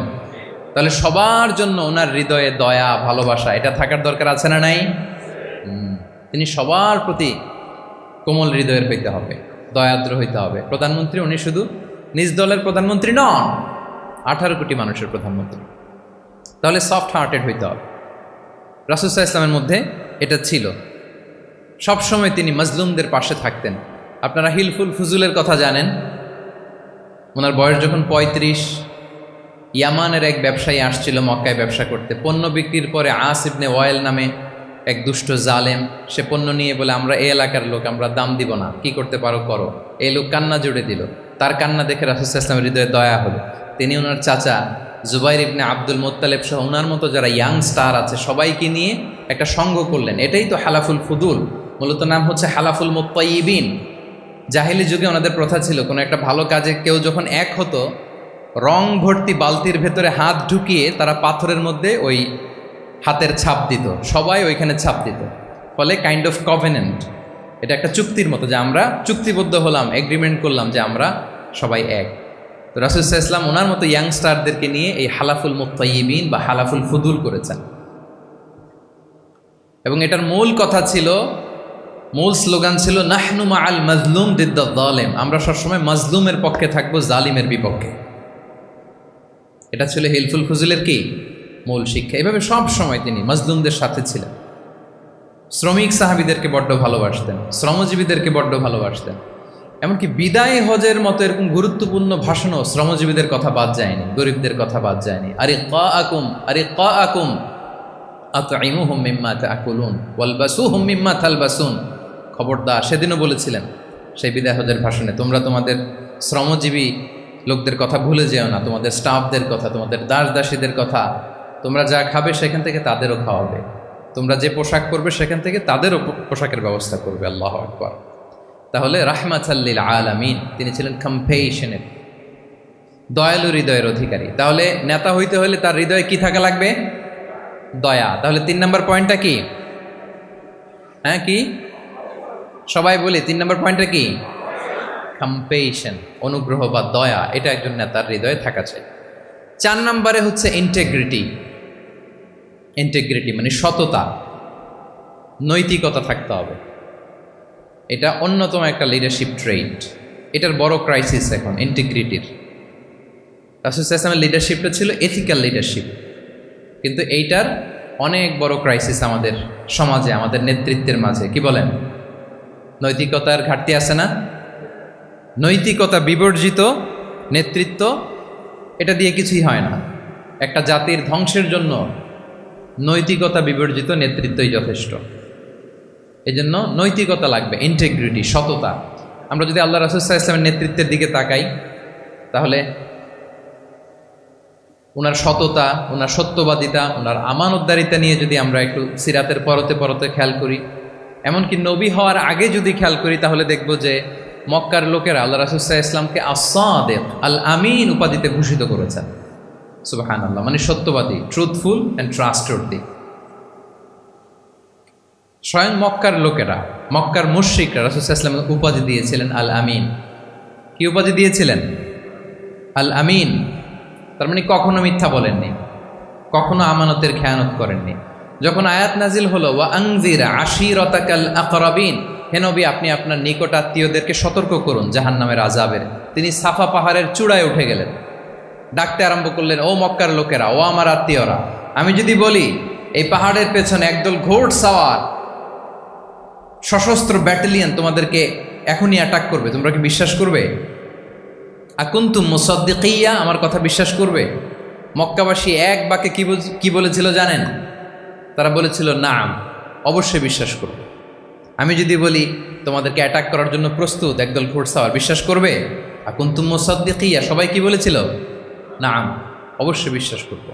তাহলে সবার জন্য ওনার হৃদয়ে দয়া, ভালোবাসা, এটা থাকার দরকার আছে না নাই? তিনি সবার প্রতি কোমল হৃদয়ের হইতে হবে, দয়াদ্র হইতে হবে। প্রধানমন্ত্রী উনি শুধু নিজ দলের প্রধানমন্ত্রী নন, 18 কোটি মানুষের প্রধানমন্ত্রী। তাহলে সফট হার্টেড হইতে হবে। রাসূল সাল্লাল্লাহু আলাইহি ওয়াসাল্লামের মধ্যে এটা ছিল। সবসময় তিনি মাজলুমদের পাশে থাকতেন। আপনারা হিলফুল ফুজুলের কথা জানেন। ওনার বয়স যখন 35, ইয়ামানের এক ব্যবসায়ী আসছিল মক্কায় ব্যবসা করতে। পণ্য বিক্রির পরে আস ইবনে ওয়াইল নামে এক দুষ্ট জালেম, সে পণ্য নিয়ে বলে আমরা এই এলাকার লোক, আমরা দাম দিব না, কি করতে পারো করো। এই লোক কান্না জুড়ে দিল। তার কান্না দেখে রাসূল সাল্লাল্লাহু আলাইহি ওয়াসাল্লামের হৃদয়ে দয়া হলো। তিনি ওনার চাচা জুবাইর ইবনে আব্দুল মুত্তালিব সহ ওনার মতো যারা ইয়াং স্টার আছে সবাইকে নিয়ে একটা সংঘ করলেন। এটাই তো হালাফুল ফুদুল, মূলত নাম হচ্ছে হালাফুল মুত্তাইয়িবিন। জাহেলি যুগে ওনাদের প্রথা ছিল, কোনো একটা ভালো কাজে কেউ যখন এক হতো, রং ভর্তি বালতির ভেতরে হাত ঢুকিয়ে তারা পাথরের মধ্যে ওই হাতের ছাপ দিত, সবাই ওইখানে ছাপ দিত। ফলে কাইন্ড অফ কভেনেন্ট, এটা একটা চুক্তির মতো, যে আমরা চুক্তিবদ্ধ হলাম, এগ্রিমেন্ট করলাম যে আমরা সবাই এক। তো রাসূল সাল্লাল্লাহু আলাইহি ওয়াসাল্লাম ওনার মতো ইয়াংস্টারদেরকে নিয়ে এই হালাফুল মুত্তাইয়িবিন বা হালাফুল ফুদুল করেছেন। এবং এটার মূল কথা ছিল, মূল স্লোগান ছিল নাহনু মাআল মাজলুম দিদ্দাল যালিম, আমরা সবসময় মাজলুমের পক্ষে থাকবো, জালিমের বিপক্ষে। এটা ছিল হিলফুল ফুজুলের কি মূল শিক্ষা। এভাবে সব সময় তিনি মাজলুমদের সাথে ছিলেন। শ্রমিক সাহাবীদেরকে বড্ড ভালোবাসতেন, শ্রমজীবীদেরকে বড্ড ভালোবাসতেন। এমনকি বিদায় হজের মতো এরকম গুরুত্বপূর্ণ ভাষণও শ্রমজীবীদের কথা বাদ যায়নি, গরিবদের কথা বাদ যায়নি। আরিকাআকুম আতঈমুহুম মিম্মা তাআকুলুন ওয়ালবাসুহুম মিম্মা তালবাসুন। খবরদার, সেদিনও বলেছিলেন সেই বিদায় হজের ভাষণে, তোমরা তোমাদের শ্রমজীবী লোকদের কথা ভুলে যেও না, তোমাদের স্টাফদের কথা, তোমাদের দাস দাসীদের কথা। তোমরা যা খাবে সেখান থেকে তাদেরও খাওয়াবে, তোমরা যে পোশাক পরবে সেখান থেকে তাদেরও পোশাকের ব্যবস্থা করবে। আল্লাহু আকবার। তাহলে রাহমাতাল লিল আলামিন, তিনি ছিলেন কম্প্যাশনেট, দয়ালু হৃদয়ের অধিকারী। তাহলে নেতা হইতে হলে তার হৃদয়ে কি থাকা লাগবে? দয়া। তাহলে 3 নম্বর পয়েন্টটা কি? হ্যাঁ কি সবাই বলি 3 নম্বর পয়েন্টটা কি? কম্প্যাশন, অনুগ্রহ বা দয়া, এটা একজন নেতার হৃদয়ে থাকা চাই। 4 নম্বরে হচ্ছে ইন্টেগ্রিটি। ইন্টেগ্রিটি মানে সততা, নৈতিকতা থাকতে হবে। এটা অন্যতম একটা লিডারশিপ ট্রেট। এটার বড় ক্রাইসিস এখন ইন্টিগ্রিটির। রাসূল সাল্লাল্লাহু আলাইহি ওয়াসাল্লামের লিডারশিপটা ছিল এথিক্যাল লিডারশিপ, কিন্তু এইটার অনেক বড় ক্রাইসিস আমাদের সমাজে, আমাদের নেতৃত্বের মাঝে। কি বলেন? নৈতিকতার ঘাটতি আছে না? নৈতিকতা বিবর্জিত নেতৃত্ব এটা দিয়ে কিছুই হয় না। একটা জাতির ধ্বংসের জন্য নৈতিকতা বিবর্জিত নেতৃত্বই যথেষ্ট। এই জন্য নৈতিকতা লাগবে, ইন্টিগ্রিটি, সততা। আমরা যদি আল্লাহ রাসূল সাল্লাল্লাহু আলাইহি ওয়াসাল্লামের নেতৃত্বের দিকে তাকাই, তাহলে ওনার সততা, ওনার সত্যবাদিতা, ওনার আমানতদারিতা নিয়ে যদি আমরা একটু সিরাতের পরতে পরতে খেয়াল করি, এমনকি নবী হওয়ার আগে যদি খেয়াল করি, তাহলে দেখব যে মক্কার লোকেরা আল্লাহ রাসূল সাল্লাল্লাহু আলাইহি ওয়াসাল্লামকে আস-সাদিক, আল আমিন উপাধিতে ভূষিত করেছেন। সুবহানাল্লাহ, মানে সত্যবাদী, ট্রুথফুল অ্যান্ড ট্রাস্টওয়ার্দি। স্বয়ং মক্কার লোকেরা, মক্কার মুশরিকরা রাসূল সাল্লাল্লাহু আলাইহি ওয়াসাল্লামকে উপাধি দিয়েছিলেন আল আমিন। কি উপাধি দিয়েছিলেন? আল আমিন। তার মানে কখনো মিথ্যা বলেননি, কখনো আমানতের খেয়ানত করেননি। যখন আয়াত নাজিল হলো ওয়া আনজির আশিরাতাকাল আকরাবিন, হে নবী আপনি আপনার নিকট আত্মীয়দেরকে সতর্ক করুন জাহান্নামের আযাবের, তিনি সাফা পাহাড়ের চূড়ায় উঠে গেলেন, ডাকতে আরম্ভ করলেন, ও মক্কার লোকেরা, ও আমার আত্মীয়রা, আমি যদি বলি এই পাহাড়ের পেছনে একদল ঘোড়সাওয়ার সশস্ত্র ব্যাটালিয়ন তোমাদেরকে এখনই অ্যাটাক করবে, তোমরা কি বিশ্বাস করবে? আকুনতুম মুসাদ্দিকিয়া, আমার কথা বিশ্বাস করবে? মক্কাবাসী এক বাক্যে কি বলেছিল জানেন? তারা বলেছিল নাম, অবশ্যই বিশ্বাস করবে। আমি যদি বলি তোমাদেরকে অ্যাটাক করার জন্য প্রস্তুত একদল ঘোড়সাওয়ার, বিশ্বাস করবে? আকুনতুম মুসাদ্দিকিয়া, সবাই কি বলেছিল? নাম, অবশ্যই বিশ্বাস করব।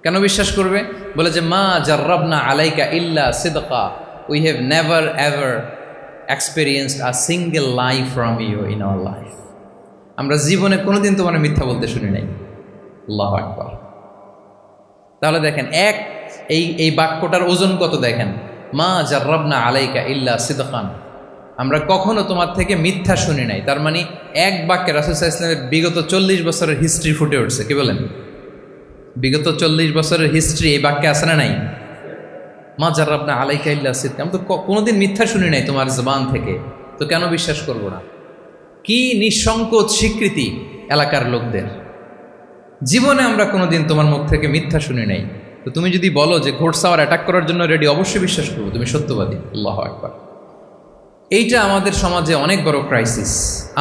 কেন বিশ্বাস করবে? বলে যে মা জাররাবনা আলাইকা ইল্লা সিদকা, we have never ever experienced a single lie from you in our life. আমরা জীবনে কোনোদিন তোমার মিথ্যা বলতে শুনি নাই। আল্লাহু আকবার। তাহলে দেখেন এই বাক্যটার ওজন কত দেখেন, মা জাররাবনা আলাইকা ইল্লা সিদকান, আমরা কখনো তোমার থেকে মিথ্যা শুনি নাই। তার মানে এক বাক্যে রাসূল সাল্লাল্লাহু আলাইহি ওয়াসাল্লামের বিগত 40 বছরের হিস্ট্রি ফুটে উঠছে। কি বলেন? বিগত 40 বছরের হিস্ট্রি এই বাক্যে আছে না নাই? মা জাররাবনা আলাইকা ইল্লা সিদকান, আমি তো কোনোদিন মিথ্যা শুনি নাই তোমার জবান থেকে, তো কেন বিশ্বাস করব না? কি নিঃসংকোচ স্বীকৃতি এলাকার লোকদের, জীবনে আমরা কোনোদিন তোমার মুখ থেকে মিথ্যা শুনি নাই, তো তুমি যদি বলো যে ঘোড়সাওয়ার অ্যাটাক করার জন্য রেডি, অবশ্যই বিশ্বাস করবো, তুমি সত্যবাদী। আল্লাহু আকবার। এইটা আমাদের সমাজে অনেক বড় ক্রাইসিস,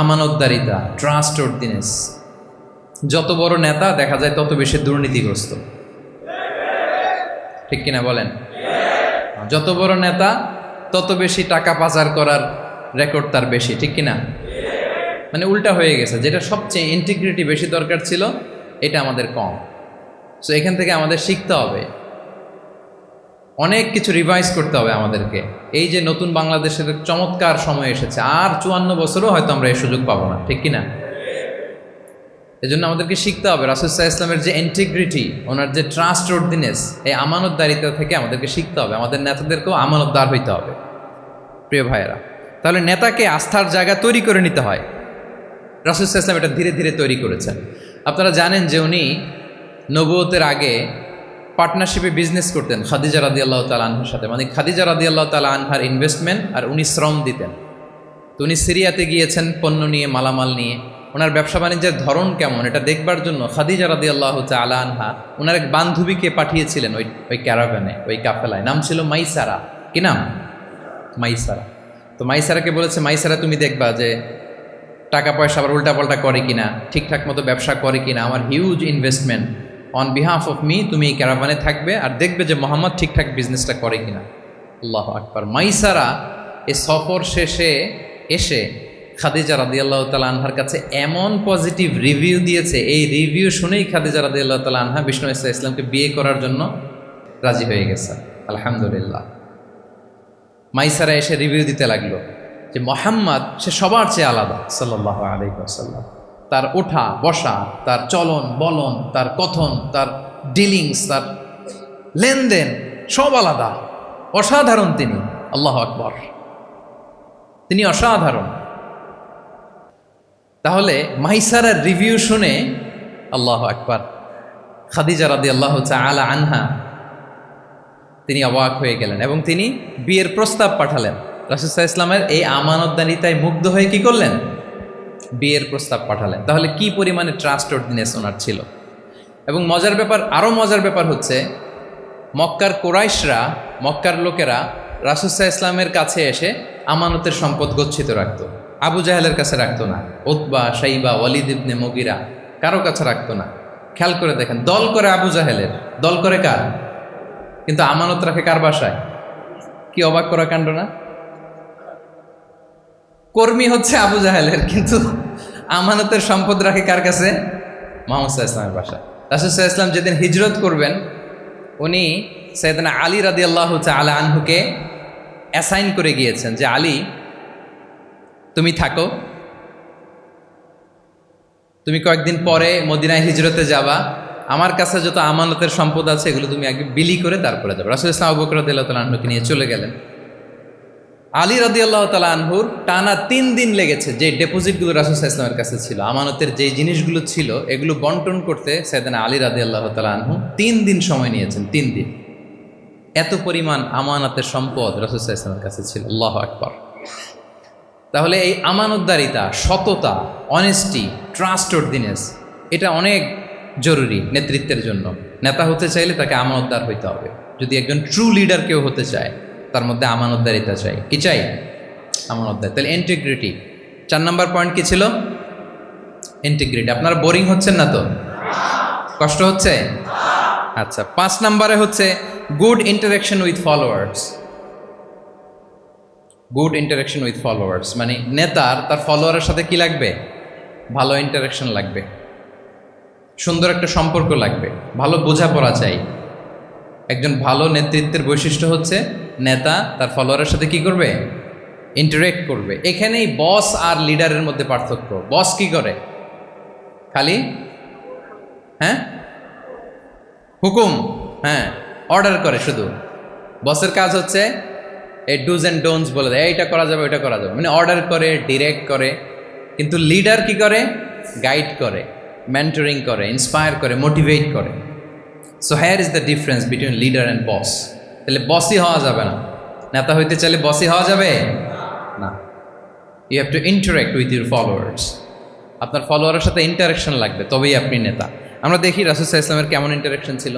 আমানতদারিতা, ট্রাস্টওয়ার্দিনেস। যত বড় নেতা দেখা যায় তত বেশি দুর্নীতিগ্রস্ত, ঠিক কিনা বলেন? যত বড় নেতা তত বেশি টাকা পাচার করার রেকর্ড তার বেশি, ঠিক কিনা? মানে উল্টা হয়ে গেছে, যেটা সবচেয়ে ইন্টিগ্রিটি বেশি দরকার ছিল এটা আমাদের কম। সো এখান থেকে আমাদের শিখতে হবে, অনেক কিছু রিভাইজ করতে হবে আমাদেরকে। এই যে নতুন বাংলাদেশের চমৎকার সময় এসেছে, আর 54 বছরও হয়তো আমরা এই সুযোগ পাবো না, ঠিক কিনা? এজন্য আমাদেরকে শিখতে হবে রাসূল সাল্লাল্লাহু আলাইহি ওয়াসাল্লামের যে ইন্টিগ্রিটি, ওনার যে ট্রাস্টওয়ার্দিনেস, এই আমানতদারিতা থেকে আমাদেরকে শিখতে হবে। আমাদের নেতাদেরকেও আমানতদার হইতে হবে, প্রিয় ভাইয়েরা। তাহলে নেতাকে আস্থার জায়গা তৈরি করে নিতে হয়। রাসূল সাল্লাল্লাহু আলাইহি ওয়াসাল্লাম এটা ধীরে ধীরে তৈরি করেছেন। আপনারা জানেন যে উনি নবুয়তের আগে পার্টনারশিপে বিজনেস করতেন খাদিজা রাদিয়াল্লাহু তাআলা আনহার সাথে, মানে খাদিজা রাদিয়াল্লাহু তাআলা আনহার ইনভেস্টমেন্ট আর উনি শ্রম দিতেন। তো উনি সিরিয়াতে গিয়েছেন পণ্য নিয়ে, মালামাল নিয়ে। ওনার ব্যবসা বাণিজ্যের ধরন কেমন এটা দেখবার জন্য খাদিজা রাদিয়াল্লাহু তাআলা আনহা ওনার এক বান্ধবীকে পাঠিয়েছিলেন ওই ক্যারাভ্যানে, ওই কাফেলায়। নাম ছিল মাইসারা। কি নাম? মাইসারা। তো মাইসারাকে বলেছে, মাইসারা তুমি দেখবা যে টাকা পয়সা আবার উল্টাপাল্টা করে কিনা, ঠিকঠাক মতো ব্যবসা করে কিনা, আমার huge investment, on behalf of me তুমি এই ক্যারাভানে থাকবে আর দেখবে যে মোহাম্মদ ঠিকঠাক বিজনেসটা করে কিনা। আল্লাহু আকবার। মাইসারা এই সফর শেষে এসে খাদিজা রাদিয়াল্লাহু তাআলা আনহার কাছে এমন পজিটিভ রিভিউ দিয়েছে, এই রিভিউ শুনেই খাদিজা রাদিয়াল্লাহু তাআলা আনহা বিষ্ণু ইসলামকে বিয়ে করার জন্য রাজি হয়ে গেছে। আলহামদুলিল্লাহ। মাইসারা এসে রিভিউ দিতে লাগলো যে মোহাম্মদ সে সবার চেয়ে আলাদা সাল্লাল্লাহু আলাইহি ওয়াসাল্লাম। তার ওঠা বসা, তার চলন বলন, তার কথন, তার ডিলিংস, তার লেনদেন সব আলাদা, অসাধারণ তিনি। আল্লাহু আকবার, তিনি অসাধারণ। তাহলে মাইসারার রিভিউ শুনে আল্লাহু আকবার খাদিজা রাদিয়াল্লাহু তাআলা আনহা তিনি অবাক হয়ে গেলেন এবং তিনি বিয়ের প্রস্তাব পাঠালেন। রাসূল সাল্লাল্লাহু আলাইহি ওয়াসাল্লামের এই আমানতদারিতায় মুগ্ধ হয়ে কি করলেন? বিয়ের প্রস্তাব পাঠালেন। তাহলে কি পরিমাণে ট্রাস্টওয়ার্দিনেস ওনার ছিল। এবং মজার ব্যাপার, আরও মজার ব্যাপার হচ্ছে মক্কার কুরাইশরা, মক্কার লোকেরা রাসূল সাল্লাল্লাহু আলাইহি ওয়াসাল্লামের কাছে এসে আমানতের সম্পদ গচ্ছিত রাখত। আবু জাহেলের কাছে রাখতো না। উতবা, শাইবা, ওয়ালিদ ইবনে মুগিরা কারো কাছে রাখতো না। খেয়াল করে দেখেন, দল করে আবু জাহেলের, দল করে কার? কিন্তু আমানত রাখে কার বাসায়? কি অবাক করা কাণ্ড না? কর্মী হচ্ছে আবু জাহেলের, কিন্তু আমানতের সম্পদ রাখে কার কাছে? মুহাম্মদ সাল্লাল্লাহু আলাইহি ওয়াসাল্লামের বাসায়। রাসূল সাল্লাল্লাহু আলাইহি ওয়াসাল্লাম যেদিন হিজরত করবেন, উনি সাইয়েদনা আলী রাদিয়াল্লাহু তাআলা আনহুকে অ্যাসাইন করে গিয়েছেন যে আলী, তুমি থাকো, তুমি কয়েকদিন পরে মদিনায় হিজরতে যাবা, আমার কাছে যত আমানতের সম্পদ আছে এগুলো তুমি আগে বিলি করে তারপরে যাবে। রাসূল সাল্লাল্লাহু আলাইহি ওয়া সাল্লাম আবু বকর রাদিয়াল্লাহু তাআলা আনহুকে নিয়ে চলে গেলেন। আলী রাদিয়াল্লাহু তাআলা আনহুর টানা 3 দিন লেগেছে যে ডেপোজিটগুলো রাসূল সাল্লাল্লাহু আলাইহি ওয়াসাল্লামের কাছে ছিল, আমানতের যে জিনিসগুলো ছিল এগুলো বন্টন করতে সাইয়েদনা আলী রাদিয়াল্লাহু তাআলা আনহু 3 দিন সময় নিয়েছেন। 3 দিন, এত পরিমাণ আমানতের সম্পদ রাসূল সাল্লাল্লাহু আলাইহি ওয়াসাল্লামের কাছে ছিল। আল্লাহু আকবার। তাহলে এই আমানতদারিতা, সততা, অনেস্টি, ট্রাস্টওয়ার্দিনেস, এটা অনেক জরুরি নেতৃত্বের জন্য। নেতা হতে চাইলে তাকে আমানতদার হইতে হবে। যদি একজন ট্রু লিডার কেউ হতে চায়, তার মধ্যে আমানতদারিতা চাই। কি চাই? আমানতদার। তাহলে ইন্টিগ্রিটি। 4 নম্বর পয়েন্ট কি ছিল? ইন্টিগ্রিটি। আপনারা বোরিং হচ্ছেন না তো? কষ্ট হচ্ছে? আচ্ছা, 5 নম্বরে হচ্ছে good interaction with followers. Good interaction with followers মানে নেতার তার ফলোয়ারের সাথে কি লাগবে? ভালো ইন্টারাকশন লাগবে, সুন্দর একটা সম্পর্ক লাগবে, ভালো বোঝাপড়া চাই। একজন ভালো নেতৃত্বের বৈশিষ্ট্য হচ্ছে নেতা তার ফলোয়ারের সাথে কি করবে? ইন্টারেক্ট করবে। এখানেই বস আর লিডারের মধ্যে পার্থক্য। বস কি করে? খালি হুকুম, অর্ডার করে শুধু। বসের কাজ হচ্ছে এই ডুজ অ্যান্ড ডোন্টস বলে দেয়, এইটা করা যাবে, ওইটা করা যাবে, মানে অর্ডার করে, ডিরেক্ট করে। কিন্তু লিডার কি করে? গাইড করে, মেন্টরিং করে, ইন্সপায়ার করে, মোটিভেট করে। So here is the difference between leader and boss. তাহলে বসই হওয়া যাবে না। নেতা হইতে চাইলে বসই হওয়া যাবে না। You have to interact with your followers. আপনার ফলোয়ারের সাথে ইন্টারাকশন লাগবে, তবেই আপনি নেতা। আমরা দেখি রাসূল সাল্লাল্লাহু আলাইহি ওয়াসাল্লামের কেমন ইন্টারাকশন ছিল।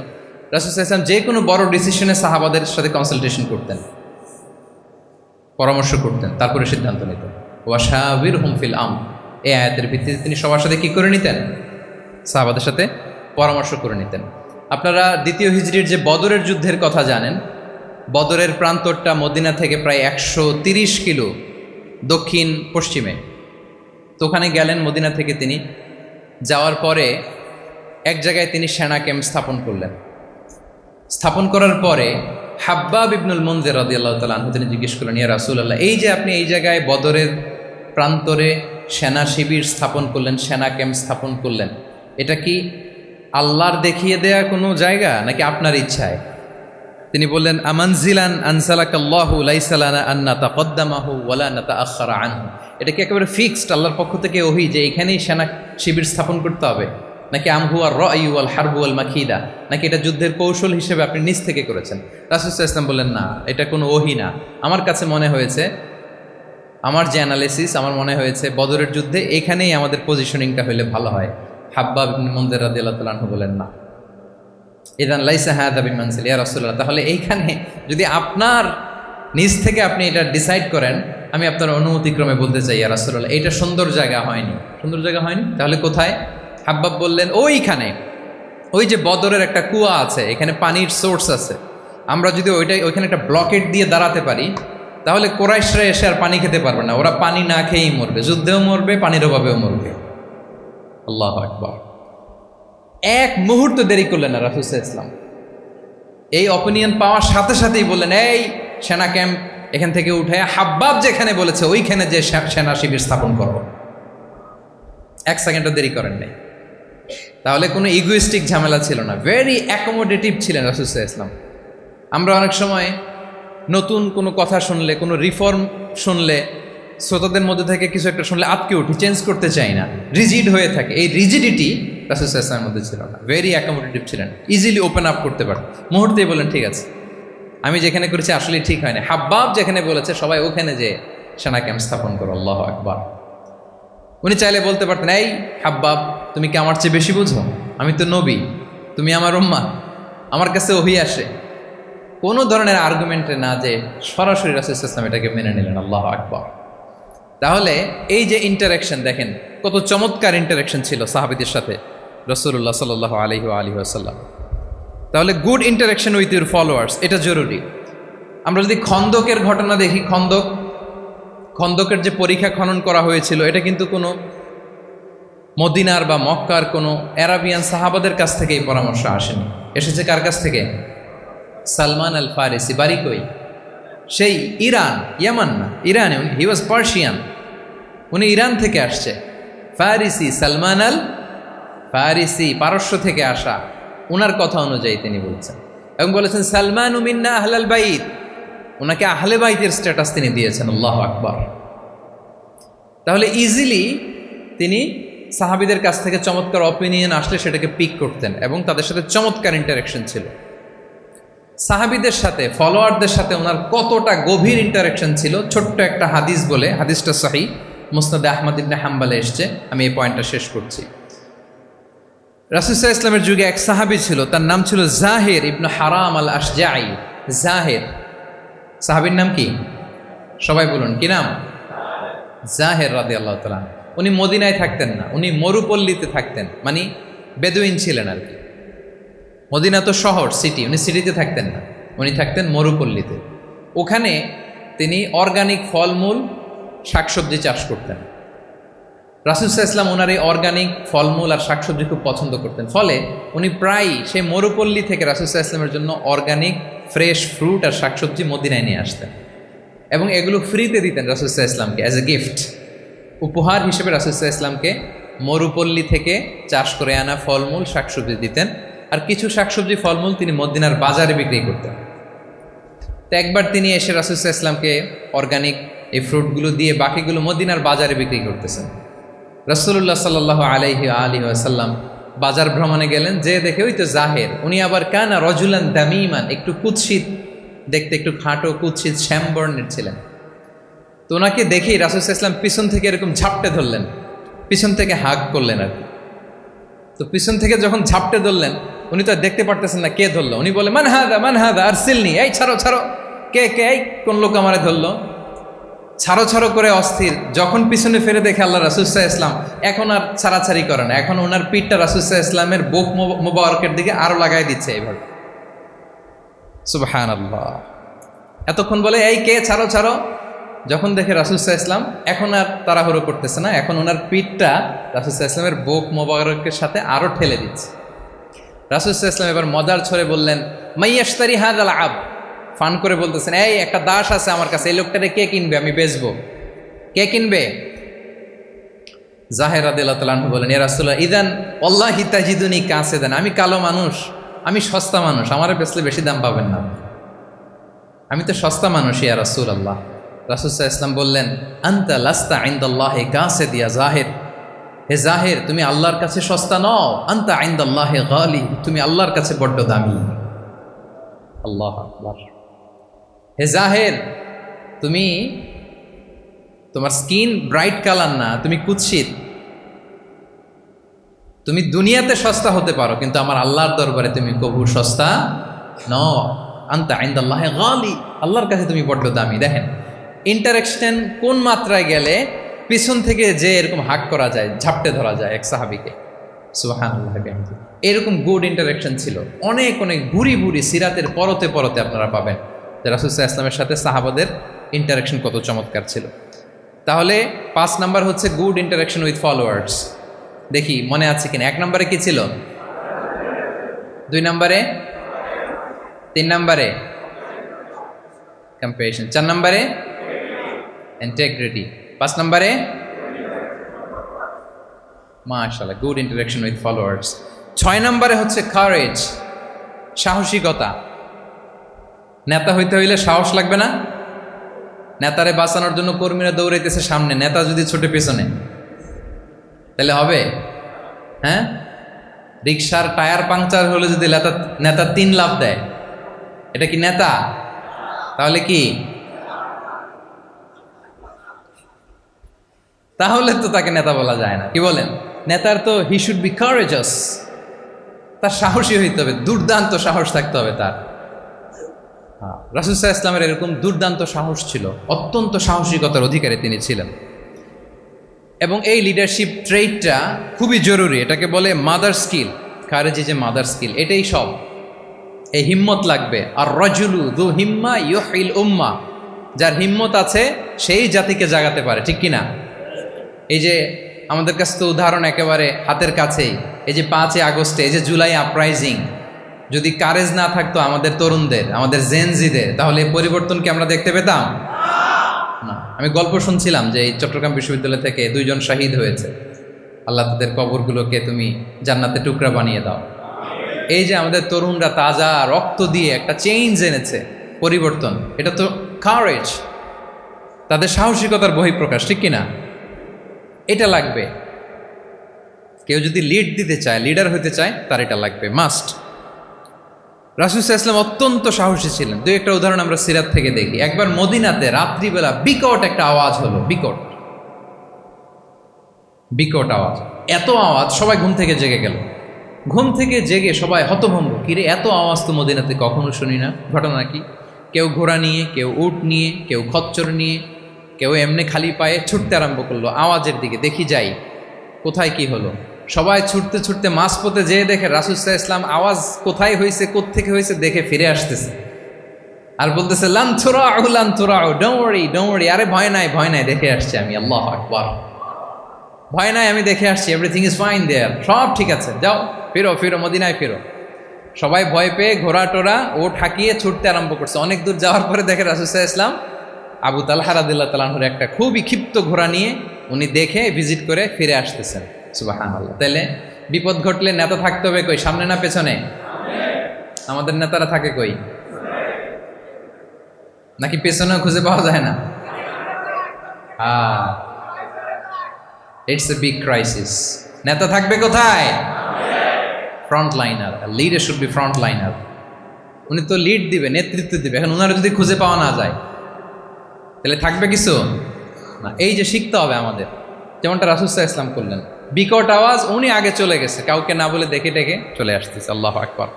রাসূল সাল্লাল্লাহু আলাইহি ওয়াসাল্লাম যে কোনো বড় ডিসিশনে সাহাবাদের সাথে কনসালটেশন করতেন, পরামর্শ করতেন, তারপরে সিদ্ধান্ত নিতেন। ওয়াশাবিরহুম ফিল আমর, এই আয়াতের ভিত্তিতে তিনি সবার সাথে কি করে নিতেন? সাহাবাদের সাথে পরামর্শ করে নিতেন। আপনারা দ্বিতীয় হিজরির যে বদরের যুদ্ধের কথা জানেন, বদরের প্রান্তরটা মদিনা থেকে প্রায় 130 কিলো দক্ষিণ পশ্চিমে। তো ওখানে গেলেন মদিনা থেকে। তিনি যাওয়ার পরে এক জায়গায় তিনি সেনা ক্যাম্প স্থাপন করলেন। স্থাপন করার পরে হাব্বাব ইবনুল মুনজির রাদিয়াল্লাহু তাআলা আনহু তিনি জিজ্ঞেস করলেন, ইয়া রাসূলুল্লাহ, এই যে আপনি এই জায়গায় বদরের প্রান্তরে সেনা শিবির স্থাপন করলেন, সেনা ক্যাম্প স্থাপন করলেন, এটা কি আল্লাহর দেখিয়ে দেয়া কোনো জায়গা নাকি আপনার ইচ্ছায়? তিনি বললেন, আমানজিলান আনসালাকাল্লাহু লাইসা লানা আন নাতাকদ্দামাহু ওয়ালা নাতাআখারা আনহু। এটা কি একেবারে ফিক্সড আল্লাহর পক্ষ থেকে ওহী যে এখানেই সেনা শিবির স্থাপন করতে হবে, নাকি আমহু আর রায়ু ওয়াল হারবু ওয়াল মাকিদা, নাকি এটা যুদ্ধের কৌশল হিসেবে আপনি নিজ থেকে করেছেন? রাসূল সাল্লাল্লাহু আলাইহি ওয়াসাল্লাম বললেন, না, এটা কোনো ওহী না। আমার কাছে মনে হয়েছে, আমার যে অ্যানালিসিস, আমার মনে হয়েছে বদরের যুদ্ধে এখানেই আমাদের পজিশনিংটা হইলে ভালো হয়। হাব্বাব ইবনে মুনজির রাদিয়াল্লাহু তাআলা আনহু বলেন, না, ইদান লাইসা হাযা বিমানজিল ইয়া রাসূলুল্লাহ, তাহলে এইখানে যদি আপনার নিজ থেকে আপনি এটা ডিসাইড করেন, আমি আপনার অনুমতিক্রমে বলতে চাই ইয়া রাসূলুল্লাহ, এইটা সুন্দর জায়গা হয়নি। সুন্দর জায়গা হয়নি? তাহলে কোথায়? হাব্বাব বললেন, ওইখানে, ওই যে বদরের একটা কুয়া আছে, এখানে পানির সোর্স আছে, আমরা যদি ওইখানে একটা ব্লকেট দিয়ে দাঁড়াতে পারি, তাহলে কোরাইশরা এসে আর পানি খেতে পারবে না, ওরা পানি না খেয়েই মরবে, যুদ্ধেও মরবে, পানির অভাবেও মরবে। আল্লাহু আকবার। এক মুহূর্ত দেরি করলেন না রাসূল সাল্লাল্লাহু আলাইহি ওয়াসাল্লাম। এই অপিনিয়ন পাওয়ার সাথে সাথেই বললেন, এই সেনা ক্যাম্প এখান থেকে উঠে হাব্বাব যেখানে বলেছে ওইখানে যে সেনা শিবির স্থাপন করো। 1 সেকেন্ডও দেরি করেন নাই। তাহলে কোনো ইগোইস্টিক ঝামেলা ছিল না, ভেরি অ্যাকোমোডেটিভ ছিলেন রাসূল সাল্লাল্লাহু আলাইহি ওয়াসাল্লাম। আমরা অনেক সময় নতুন কোনো কথা শুনলে, কোনো রিফর্ম শুনলে, শ্রোতাদের মধ্যে থেকে কিছু একটা শুনলে আটকে উঠি, চেঞ্জ করতে চাই না, রিজিড হয়ে থাকে। এই রিজিডিটি রাসূল সাল্লাল্লাহু আলাইহি ওয়াসাল্লামের মধ্যে ছিল না, ভেরি অ্যাকোমোডেটিভ ছিলেন, ইজিলি ওপেন আপ করতে পারেন। মুহূর্তেই বলেন, ঠিক আছে, আমি যেখানে করেছি আসলে ঠিক হয় না। হাব্বাব যেখানে বলেছে সবাই ওখানে যে সেনা ক্যাম্প স্থাপন করো। আল্লাহু আকবার। উনি চাইলে বলতে পারতেন, এই হাব্বাব, তুমি কি আমার চেয়ে বেশি বুঝো? আমি তো নবী, তুমি আমার উম্মাহ, আমার কাছে ওহী আসে। কোনো ধরনের আর্গুমেন্টে না যে সরাসরি রাসূল সাল্লাল্লাহু আলাইহি ওয়াসাল্লাম এটাকে মেনে নিলেন। আল্লাহু আকবার। তাহলে এই যে ইন্টারাকশন দেখেন কত চমৎকার ইন্টারাকশন ছিল সাহাবীদের সাথে রাসূলুল্লাহ সাল্লাল্লাহু আলাইহি ওয়া আলিহি ওয়াসাল্লাম। তাহলে good interaction with your followers এটা জরুরি। আমরা যদি খন্দকের ঘটনা দেখি, খন্দকের যে পরীক্ষা খনন করা হয়েছিল এটা কিন্তু কোনো মদিনার বা মক্কার কোনো অ্যারাবিয়ান সাহাবাদের কাছ থেকে এই পরামর্শ আসেনি, এসেছে কার কাছ থেকে? সালমান আল ফারিসি। বাড়ি কই? সেই ইরান, ইয়ামান না, ইরানে। হি ওয়াজ পার্সিয়ান, উনি ইরান থেকে আসছে। ফারিসি, সালমান আল ফারিসি, পারস্য থেকে আসা। ওনার কথা অনুযায়ী তিনি বলছেন এবং বলেছেন সালমান মিন্না আহলাল বাইত, ওনাকে আহলে বাইতের স্ট্যাটাস তিনি দিয়েছেন। আল্লাহু আকবার। তাহলে ইজিলি তিনি সাহাবীদের কাছ থেকে চমৎকার অপিনিয়ন আসলে সেটাকে পিক করতেন এবং তাদের সাথে চমৎকার ইন্টারাকশন ছিল। সাহাবীদের সাথে, ফলোয়ারদের সাথে ওনার কতটা গভীর ইন্টারাকশন ছিল, ছোট্ট একটা হাদিস বলে, হাদিসটা সহিহ মুসনাদে আহমদ ইবনে হাম্বলে এসছে, আমি এই পয়েন্টটা শেষ করছি। রাসূল সাল্লাল্লাহু আলাইহি ওয়াসাল্লামের যুগে এক সাহাবী ছিল, তার নাম ছিল জাহির ইবনে হারাম আল আশজাঈ। জাহির সাহাবীর নাম কি? সবাই বলুন, কি নাম? জাহির রাদিয়াল্লাহু তাআলা। উনি মদিনায় থাকতেন না, উনি মরুপল্লীতে থাকতেন, মানে বেদুইন ছিলেন আর কি। মদিনা তো শহর, সিটি, উনি সিটিতে থাকতেন না, উনি থাকতেন মরুপল্লীতে। ওখানে তিনি অর্গানিক ফলমূল শাকসবজি চাষ করতেন। রাসূল সাল্লাল্লাহু আলাইহি ওয়াসাল্লাম ওনার এই অর্গানিক ফলমূল আর শাকসবজি খুব পছন্দ করতেন। ফলে উনি প্রায়ই সেই মরুপল্লী থেকে রাসূল সাল্লাল্লাহু আলাইহি ওয়াসাল্লামের জন্য অর্গানিক ফ্রেশ ফ্রুট আর শাকসবজি মদিনায় নিয়ে আসতেন এবং এগুলো ফ্রিতে দিতেন রাসূল সাল্লাল্লাহু আলাইহি ওয়াসাল্লামকে অ্যাজ এ গিফট। উপহার হিসেবে রাসূল সাল্লাল্লাহু আলাইহি ওয়াসাল্লামকে মরুপল্লী থেকে চাষ করে আনা ফলমূল শাকসবজি দিতেন, আর কিছু শাকসবজি ফলমূল তিনি মদিনার বাজারে বিক্রি করতেন। তো একবার তিনি এসে রাসূল সাল্লাল্লাহু আলাইহি ওয়াসাল্লামকে অর্গানিক এই ফ্রুটগুলো দিয়ে বাকিগুলো মদিনার বাজারে বিক্রি করতেছেন। রাসূলুল্লাহ সাল্লাল্লাহু আলাইহি ওয়াসাল্লাম বাজার ভ্রমণে গেলেন, যে দেখে ওই তো জাহের, উনি আবার কানা রজুলান দামিমান, একটু কুৎসিত দেখতে, একটু খাটো কুৎসিত শ্যামবর্ণের ছিলেন। তো ওনাকে দেখেই রাসূল সাল্লাল্লাহু আলাইহি ওয়াসাল্লাম পিছন থেকে এরকম ঝাপটে ধরলেন, পিছন থেকে হাগ করলেন আর কি। তো পিছন থেকে যখন ঝাপটে ধরলেন, উনি তো দেখতে পারতেছেন না কে ধরলো। উনি বলে মান হাদা আরসিলনি, এই ছাড়ো ছাড়ো, কে কে, এই কোন লোক আমারে ধরলো, ছাড়ো ছাড়ো করে অস্থির। যখন পিছনে ফিরে দেখে আল্লাহ রাসূল সাল্লাল্লাহু আলাইহি ওয়াসাল্লাম, এখন আর ছাড়াছাড়ি করে না, এখন ওনার পিঠটা রাসূল সাল্লাল্লাহু আলাইহি ওয়াসাল্লামের বুক মোবারকের দিকে আরো লাগাই দিচ্ছে এইভাবে। সুবহানাল্লাহ। এতক্ষণ বলে এই কে, ছাড়ো ছাড়ো। যখন দেখে রাসূল সাল্লাল্লাহু আলাইহি ওয়াসাল্লাম এখন আর তাড়াহুড়ো করতেছে না, এখন ওনার পিঠটা রাসূল সাল্লাল্লাহু আলাইহি ওয়াসাল্লামের বুক মোবারকের সাথে আরো ঠেলে দিচ্ছে। রাসূল সাল্লাল্লাহু আলাইহি ওয়াসাল্লাম এবার মজার ছলে বললেন মাইয়াশতারি হাযাল আব, ফান করে বলতেছেন, এই একটা দাস আছে আমার কাছে, এই লোকটারে কে কিনবে, আমি বেচবো, কে কিনবে? জাহের রাদিয়াল্লাহু তাআলা আনহু বলেন, ইয়া রাসূলুল্লাহ ইদান ওয়াল্লাহি তাজিদুনি কাসিদান, আমি কালো মানুষ, আমি সস্তা মানুষ, আমারে বেচলে বেশি দাম পাবেন না, আমি তো সস্তা মানুষ ইয়া রাসূলুল্লাহ। রাসূল সাল্লাল্লাহু আলাইহি ওয়াসাল্লাম বললেন আনতা লাস্তা ইনদাল্লাহি কাসিদ ইয়া জাহির, হে জাহির তুমি আল্লাহর কাছে সস্তা নও, আনতা ইনদাল্লাহি গালি, তুমি আল্লাহর কাছে বড্ড দামি। আল্লাহু আকবার। হে জাহের, তুমি, তোমার স্কিন ব্রাইট কালার না, তুমি কুৎসিত, তুমি দুনিয়াতে সস্তা হতে পারো কিন্তু আমার আল্লাহর দরবারে তুমি কবু সস্তা নও। আনতা ইনদাল্লাহি গালি, আল্লাহর কাছে তুমি বড্ড দামি। দেখেন ইন্টারাকশন কোন মাত্রায় গেলে পিছন থেকে যে এরকম হাক করা যায়, ঝাপটে ধরা যায় এক সাহাবীকে। সুবহানাল্লাহ। এরকম গুড ইন্টারাকশন ছিল। অনেক অনেক ভুরি ভুরি সিরাতের পরতে পরতে আপনারা পাবেন যে রাসূল সাল্লাল্লাহু আলাইহি ওয়াসাল্লামের সাথে সাহাবাদের ইন্টারাকশন কত চমৎকার ছিল। তাহলে 5 নাম্বার হচ্ছে গুড ইন্টারাকশন উইথ ফলোয়ার্স। দেখি মনে আছে কিনা। 1 নম্বরে কি ছিল? 2 নম্বরে, 3 নম্বরে কম্প্যাশন, 4 নম্বরে ইন্টিগ্রিটি, 5 নম্বরে মাশাআল্লাহ গুড ইন্টারাকশন উইথ ফলোয়ার্স। 6 নম্বরে হচ্ছে কারেজ, সাহসিকতা। নেতা হইতে হইলে সাহস লাগবে না? নেতারে বাঁচানোর জন্য কর্মীরা দৌড়াইতেছে সামনে, নেতা যদি ছোটে পেছনে, তাহলে হবে? হ্যাঁ, রিক্সার টায়ার পাংচার হলে যদি নেতা 3 লাফ দেয়, এটা কি নেতা? তাহলে কি? তাহলে তো তাকে নেতা বলা যায় না। কি বলেন? নেতার তো হি শুড বি কারেজাস, তার সাহসী হইতে হবে, দুর্দান্ত সাহস থাকতে হবে তার। রাসূল সাল্লাল্লাহু আলাইহি ওয়াসাল্লামের এরকম দুর্দান্ত সাহস ছিল, অত্যন্ত সাহসিকতার অধিকারী তিনি ছিলেন। এবং এই লিডারশিপ ট্রেটটা খুবই জরুরি, এটাকে বলে মাদার স্কিল। খারেজি যে মাদার স্কিল, এটাই সব। এই হিম্মত লাগবে। আর রাজুলু যু হিম্মা ইউহিল উম্মা, যার হিম্মত আছে সেই জাতিকে জাগাতে পারে, ঠিক কিনা? এই যে আমাদের কাছে তো উদাহরণ একেবারে হাতের কাছেই, এই যে 5 আগস্টে, এই যে জুলাই আপরাইজিং, যদি কারেজ না থাকতো আমাদের তরুণদের, আমাদের জেনজিদের, তাহলে এই পরিবর্তন কি আমরা দেখতে পেতাম না। আমি গল্প শুনছিলাম যে এই চট্টগ্রাম বিশ্ববিদ্যালয় থেকে 2 জন শহীদ হয়েছে। আল্লাহ তাদের কবরগুলোকে তুমি জান্নাতে টুকরা বানিয়ে দাও। এই যে আমাদের তরুণরা তাজা রক্ত দিয়ে একটা চেঞ্জ এনেছে, পরিবর্তন, এটা তো কারেজ, তাদের সাহসিকতার বহিঃপ্রকাশ, ঠিক কিনা? এটা লাগবে। কেউ যদি লিড দিতে চায়, লিডার হতে চায়, তার এটা লাগবে, মাস্ট। রাসূল সাল্লাল্লাহু আলাইহি ওয়াসাল্লাম অত্যন্ত সাহসী ছিলেন। 2-1টা উদাহরণ আমরা সিরাত থেকে দেখি। একবার মদিনাতে রাত্রিবেলা বিকট একটা আওয়াজ হলো, বিকট আওয়াজ, এত আওয়াজ সবাই ঘুম থেকে জেগে গেল। ঘুম থেকে জেগে সবাই হতভম্ব, কিরে এত আওয়াজ তো মদিনাতে কখনো শুনি না, ঘটনা কি? কেউ ঘোড়া নিয়ে, কেউ উট নিয়ে, কেউ খচ্চর নিয়ে, কেউ এমনি খালি পায়ে ছুটতে আরম্ভ করলো আওয়াজের দিকে, দেখি যাই কোথায় কি হলো। সবাই ছুটতে ছুটতে মাঝপথে যেয়ে দেখে রাসূল সাল্লাল্লাহু আলাইহি ওয়াসাল্লাম আওয়াজ কোথায় হয়েছে, কোত্থেকে হয়েছে দেখে ফিরে আসতেছে আর বলতেছে, লান তুরাউ, ডোন্ট ওয়ারি, আরে ভয় নাই, দেখে আসছি আমি, আল্লাহু আকবার, ভয় নাই, আমি দেখে আসছি, এভরিথিং ইজ ফাইন দেয়ার, সব ঠিক আছে, যাও ফিরো মদিনায় ফিরো। সবাই ভয় পেয়ে ঘোড়া টোরা ও ঠাকিয়ে ছুটতে আরম্ভ করছে। অনেক দূর যাওয়ার পরে দেখে রাসূল সাল্লাল্লাহু আলাইহি ওয়াসাল্লাম আবু তালহা রাদিয়াল্লাহু তাআলা আনহুর একটা খুবই ক্ষিপ্ত ঘোড়া নিয়ে উনি দেখে ভিজিট করে ফিরে আসতেছেন। সুবহানাল্লাহ। তাহলে বিপদ ঘটলে নেতা থাকতে হবে কই, সামনে না পেছনে? আমাদের নেতারা থাকে কই? নাকি পেছনেও খুঁজে পাওয়া যায় না? It's a big crisis. নেতা থাকবে কোথায়? Front liner. Leader should be front liner. উনি তো লিড দিবে, নেতৃত্ব দিবে। এখন ওনারা যদি খুঁজে পাওয়া না যায় তাহলে থাকবে কিছু না। এই যে শিখতে হবে আমাদের, যেমনটা রাসূল সাল্লাল্লাহু আলাইহি ওয়াসাল্লাম করলেন। বিকট আওয়াজ, উনি আগে চলে গেছে, কাউকে না বলে দেখে চলে আসতেছে। আল্লাহু আকবার।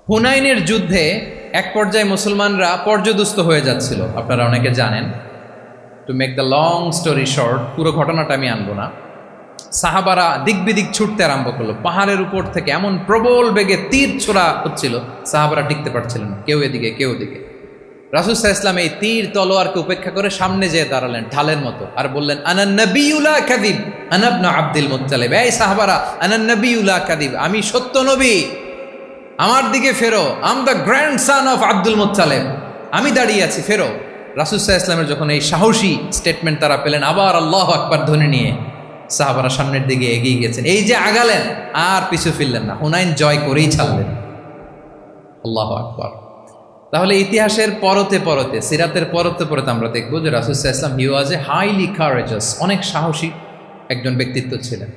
হুনাইনের যুদ্ধে এক পর্যায়ে মুসলমানরা পর্যদুস্ত হয়ে যাচ্ছিল, আপনারা অনেকে জানেন। To make the long story short, পুরো ঘটনাটা আমি আনবো না। সাহাবারা দিক বিদিক ছুটতে আরম্ভ করলো। পাহাড়ের উপর থেকে এমন প্রবল বেগে তীর ছোড়া হচ্ছিল, সাহাবারা টিকতে পারছিলেন না, কেউ এদিকে কেউ ওদিকে। রাসূল সাল্লাল্লাহু আলাইহি ওয়াসাল্লাম এই তীর তলোয়ারকে উপেক্ষা করে সামনে যেয়ে দাঁড়ালেন ঢালের মতো, আর বললেন, আনা নবিয়্যু লা কাযিব, আনা ইবনু আব্দুল মুত্তালিব। এই সাহাবারা, আনা নবিয়্যু লা কাযিব, আমি সত্য নবী, আমার দিকে ফেরো, I'm the grandson of Abdul Muttalib, আমি দাঁড়িয়ে আছি, ফেরো। রাসূল সাল্লাল্লাহু আলাইহি ওয়াসাল্লামের যখন এই সাহসী স্টেটমেন্ট তারা পেলেন, আবার আল্লাহু আকবার ধ্বনি নিয়ে সাহাবারা সামনের দিকে এগিয়ে গেছেন। এই যে আগালেন, আর পিছু ফিরলেন না, হুনাইন জয় করেই ছাড়লেন। আল্লাহু আকবার। তাহলে ইতিহাসের পরতে পরতে, সিরাতের পরতে পরতে আমরা দেখবো যে রাসূল সাল্লাল্লাহু আলাইহি ওয়াসাল্লাম হি ওয়াজ এ হাইলি কারেজাস, অনেক সাহসী একজন ব্যক্তিত্ব ছিলেন,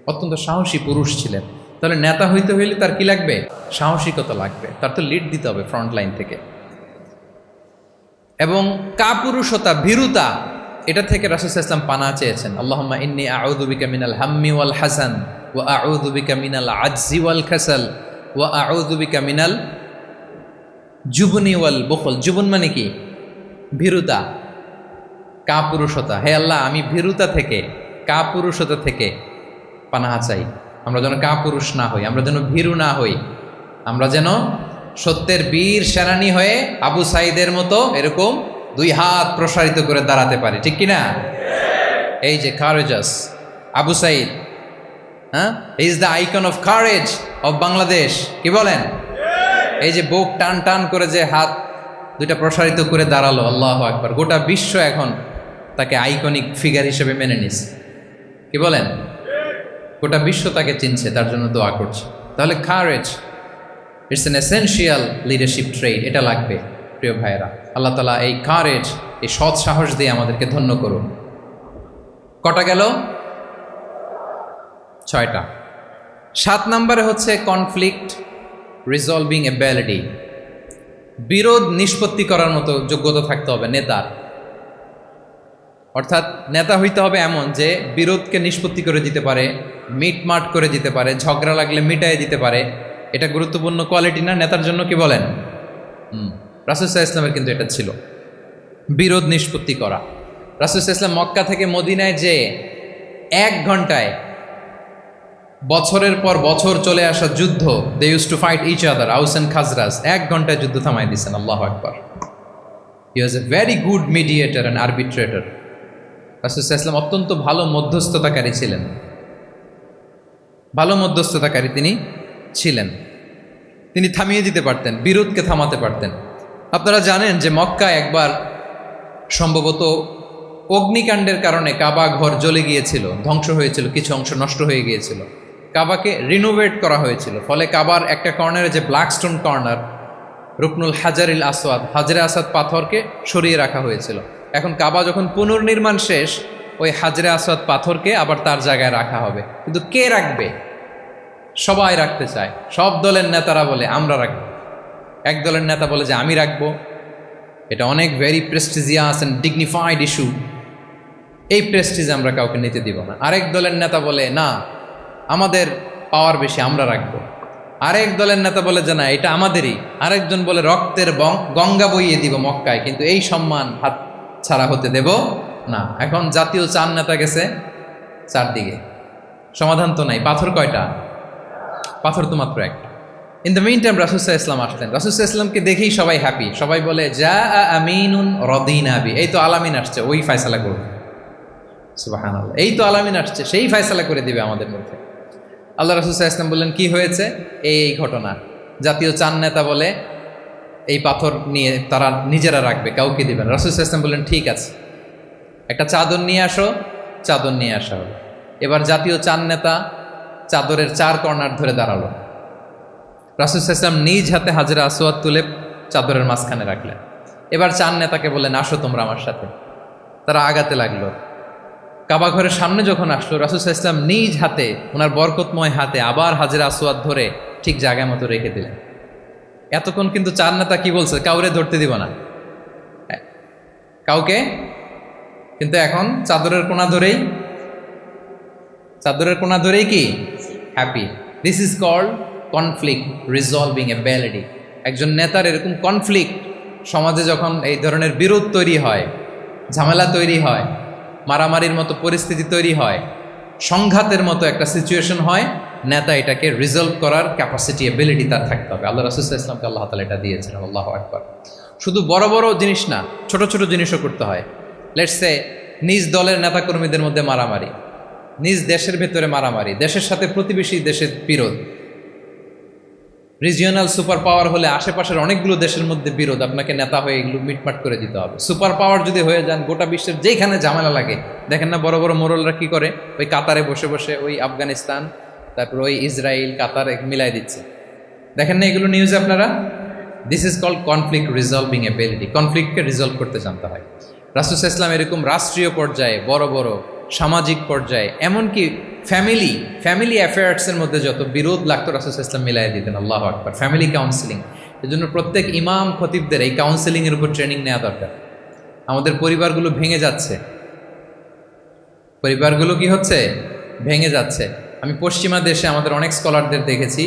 অত্যন্ত সাহসী পুরুষ ছিলেন। তাহলে নেতা হইতে হইলে তার কি লাগবে? সাহসিকতা লাগবে, তার তো লিড দিতে হবে ফ্রন্ট লাইন থেকে। এবং কাপুরুষতা, ভীরুতা, এটা থেকে রাসূল সাল্লাল্লাহু আলাইহি ওয়াসাল্লাম পানা চেয়েছেন। আল্লাহুম্মা ইন্নী আউযু বিকা মিনাল হাম্মি ওয়াল হাসান ওয়া আউযু বিকা মিনাল আজজি ওয়াল কাসাল ওয়া আউযু বিকা মিনাল জুবনি ওয়াল বুখল। জুবন মানে কি? ভীরুতা, কাপুরুষতা। হে আল্লাহ, আমি ভীরুতা থেকে, কাপুরুষতা থেকে পানাহা চাই। আমরা যেন কাপুরুষ না হই, আমরা যেন ভীরু না হই, আমরা যেন সত্যের বীর সেনানী হয়ে আবু সাঈদের মতো এরকম 2 হাত প্রসারিত করে দাঁড়াতে পারি, ঠিক কিনা? এই যে কারেজাস আবু সাঈদ, হ্যাঁ, is the icon of courage of Bangladesh. কি বলেন? এই যে বুক টান টান করে যে হাত 2টা প্রসারিত করে দাঁড়ালো, আল্লাহু আকবার। গোটা বিশ্ব এখন তাকে আইকনিক ফিগার হিসেবে মেনে নিছে। কি বলেন? গোটা বিশ্ব তাকে চিনছে, তার জন্য দোয়া করছে। তাহলে courage it's an essential leadership trade, এটা লাগবে প্রিয় ভাইয়েরা। আল্লাহ তাআলা এই কারেজ, এই সৎ সাহস দিয়ে আমাদেরকে ধন্য করুন। কটা গেল? 6টা। 7 নম্বরে হচ্ছে কনফ্লিক্ট রিজলভিং এবিলিটি, বিরোধ নিষ্পত্তি করার মতো যোগ্যতা থাকতে হবে নেতার। অর্থাৎ নেতা হইতে হবে এমন যে বিরোধকে নিষ্পত্তি করে দিতে পারে, মিটমাট করে দিতে পারে, ঝগড়া লাগলে মিটাই দিতে পারে। এটা গুরুত্বপূর্ণ কোয়ালিটি না নেতার জন্য? কি বলেন? রাসূল সাল্লাল্লাহু আলাইহি ওয়াসাল্লামের কিন্তু এটা ছিল, বিরোধ নিষ্পত্তি করা। রাসূল সাল্লাল্লাহু আলাইহি ওয়াসাল্লাম মক্কা থেকে মদিনায় যে 1 ঘন্টায় বছরের পর বছর চলে আসা যুদ্ধ, they used to fight each other, Aus and Khazraj, 1 ঘন্টায় যুদ্ধ থামাই দিয়েছেন। আল্লাহু আকবার। He was a very good mediator and arbitrator. রাসূল সাল্লাল্লাহু আলাইহি ওয়াসাল্লাম অত্যন্ত ভালো মধ্যস্থতাকারী ছিলেন, ভালো মধ্যস্থতাকারী তিনি ছিলেন। তিনি থামিয়ে দিতে পারতেন, বিরোধকে থামাতে পারতেন। আপনারা জানেন যে মক্কা একবার সম্ভবত অগ্নিকাণ্ডের কারণে কাবা ঘর জ্বলে গিয়েছিল, ধ্বংস হয়েছিল, কিছু অংশ নষ্ট হয়ে গিয়েছিল। কাবাকে রিনোভেট করা হয়েছিল, ফলে কাবার একটা কর্নারে যে ব্ল্যাক স্টোন কর্নার, রুকনুল হাজারিল আসওয়াদ, হাজরে আসওয়াদ পাথরকে সরিয়ে রাখা হয়েছিল। এখন কাবা যখন পুনর্নির্মাণ শেষ, ওই হাজরে আসওয়াদ পাথরকে আবার তার জায়গায় রাখা হবে। কিন্তু কে রাখবে? সবাই রাখতে চায়, সব দলের নেতারা বলে আমরা রাখবো। এক দলের নেতা বলে যে আমি রাখবো, এটা অনেক very prestigious and dignified issue, এই প্রেস্টিজ আমরা কাউকে নিতে দিব না। আরেক দলের নেতা বলে না, আমাদের পাওয়ার বেশি, আমরা রাখবো। আরেক দলের নেতা বলে যে না, এটা আমাদেরই। আরেকজন বলে রক্তের গঙ্গা বইয়ে দিব মক্কায়, কিন্তু এই সম্মান হাত ছাড়া হতে দেব না। এখন জাতীয় চার নেতা গেছে চারদিকে, সমাধান তো নাই। পাথর কয়টা? পাথর তো মাত্র একটা। ইন দ্য মিন টাইম রাসূল সাল্লাল্লাহু আলাইহি ওয়াসাল্লাম আসলেন। রাসূল সাল্লাল্লাহু আলাইহি ওয়াসাল্লামকে দেখেই সবাই হ্যাপি, সবাই বলে যা আমিনুন রদিনা বি, এই তো আলামিন আসছে, ওই ফয়সালা করবে। সুবহানাল্লাহ, এই তো আলামিন আসছে, সেই ফয়সালা করে দিবে আমাদের মধ্যে। আল্লাহ রাসূল সাল্লাল্লাহু আলাইহি ওয়াসাল্লাম বললেন কি হয়েছে? এই ঘটনা। জাতীয় চার নেতা বলে এই পাথর নিয়ে তারা নিজেরা রাখবে, কাউকে দিবেন। রাসূল সাল্লাল্লাহু আলাইহি ওয়াসাল্লাম বললেন ঠিক আছে, একটা চাদর নিয়ে আসো। চাদর নিয়ে আসা হলো। এবার জাতীয় চার নেতা চাদরের 4 কর্নার ধরে দাঁড়ালো। রাসূল সাল্লাল্লাহু আলাইহি ওয়াসাল্লাম নিজ হাতে হাজরে আসওয়াদ তুলে চাদরের মাঝখানে রাখলেন। এবার চার নেতাকে বললেন আসো তোমরা আমার সাথে। তারা আগাতে লাগলো। কাবা ঘরের সামনে যখন আসলো, রাসূল সাল্লাল্লাহু আলাইহি ওয়াসাল্লাম নিজ হাতে, ওনার বরকতময় হাতে আবার হাজরে আসওয়াদ ধরে ঠিক জায়গায় মতো রেখে দিলেন। এতক্ষণ কিন্তু চার নেতা কি বলছে? কাউরে ধরতে দিব না, কাউকে। কিন্তু এখন চাদরের কোনা ধরেই কি happy. This is called conflict resolving ability. একজন নেতার এরকম কনফ্লিক্ট, সমাজে যখন এই ধরনের বিরোধ তৈরি হয়, ঝামেলা তৈরি হয়, মারামারির মতো পরিস্থিতি তৈরি হয়, সংঘাতের মতো একটা সিচুয়েশন হয়, নেতা এটাকে রিজলভ করার ক্যাপাসিটি, এবিলিটি তার থাকতে হবে। আল্লাহ রাসূল সাল্লাল্লাহু আলাইহি ওয়াসাল্লামকে আল্লাহ তাআলা এটা দিয়েছেন। আল্লাহু আকবার। শুধু বড় বড় জিনিস না, ছোট ছোট জিনিসও করতে হয়। লেটস সে নিজ দলের নেতাকর্মীদের মধ্যে মারামারি, নিজ দেশের ভেতরে মারামারি, দেশের সাথে প্রতিবেশী দেশের বিরোধ, রিজিওনাল সুপার পাওয়ার হলে আশেপাশের অনেকগুলো দেশের মধ্যে বিরোধ, আপনাকে নেতা হয়ে এগুলো মিটমাট করে দিতে হবে। সুপার পাওয়ার যদি হয়ে যান, গোটা বিশ্বের যেখানে ঝামেলা লাগে, দেখেন না বড় বড় মোরলরা কি করে, ওই কাতারে বসে বসে ওই আফগানিস্তান, তারপর ওই ইসরায়েল, কাতার মিলাই দিচ্ছে। দেখেন না এগুলো নিউজে আপনারা? This is called conflict resolving ability. কনফ্লিক্টকে রিজলভ করতে জানতে হয়। রাসূল সাল্লাল্লাহু আলাইহি ওয়াসাল্লাম এরকম রাষ্ট্রীয় পর্যায়ে, বড় বড় সামাজিক পর্যায়ে, এমনকি ফ্যামিলি অ্যাফেয়ার্সের মধ্যে যত বিরোধ লাগতো, রাসূল সাল্লাল্লাহু আলাইহি ওয়াসাল্লাম মিলাই দিতেন। আল্লাহু আকবার। ফ্যামিলি কাউন্সিলিং, এজন্য প্রত্যেক ইমাম খতিবদের এই কাউন্সিলিংয়ের উপর ট্রেনিং নেওয়া দরকার। আমাদের পরিবারগুলো ভেঙে যাচ্ছে, পরিবারগুলো কি হচ্ছে? ভেঙে যাচ্ছে। আমি পশ্চিমা দেশে আমাদের অনেক স্কলারদের দেখেছি,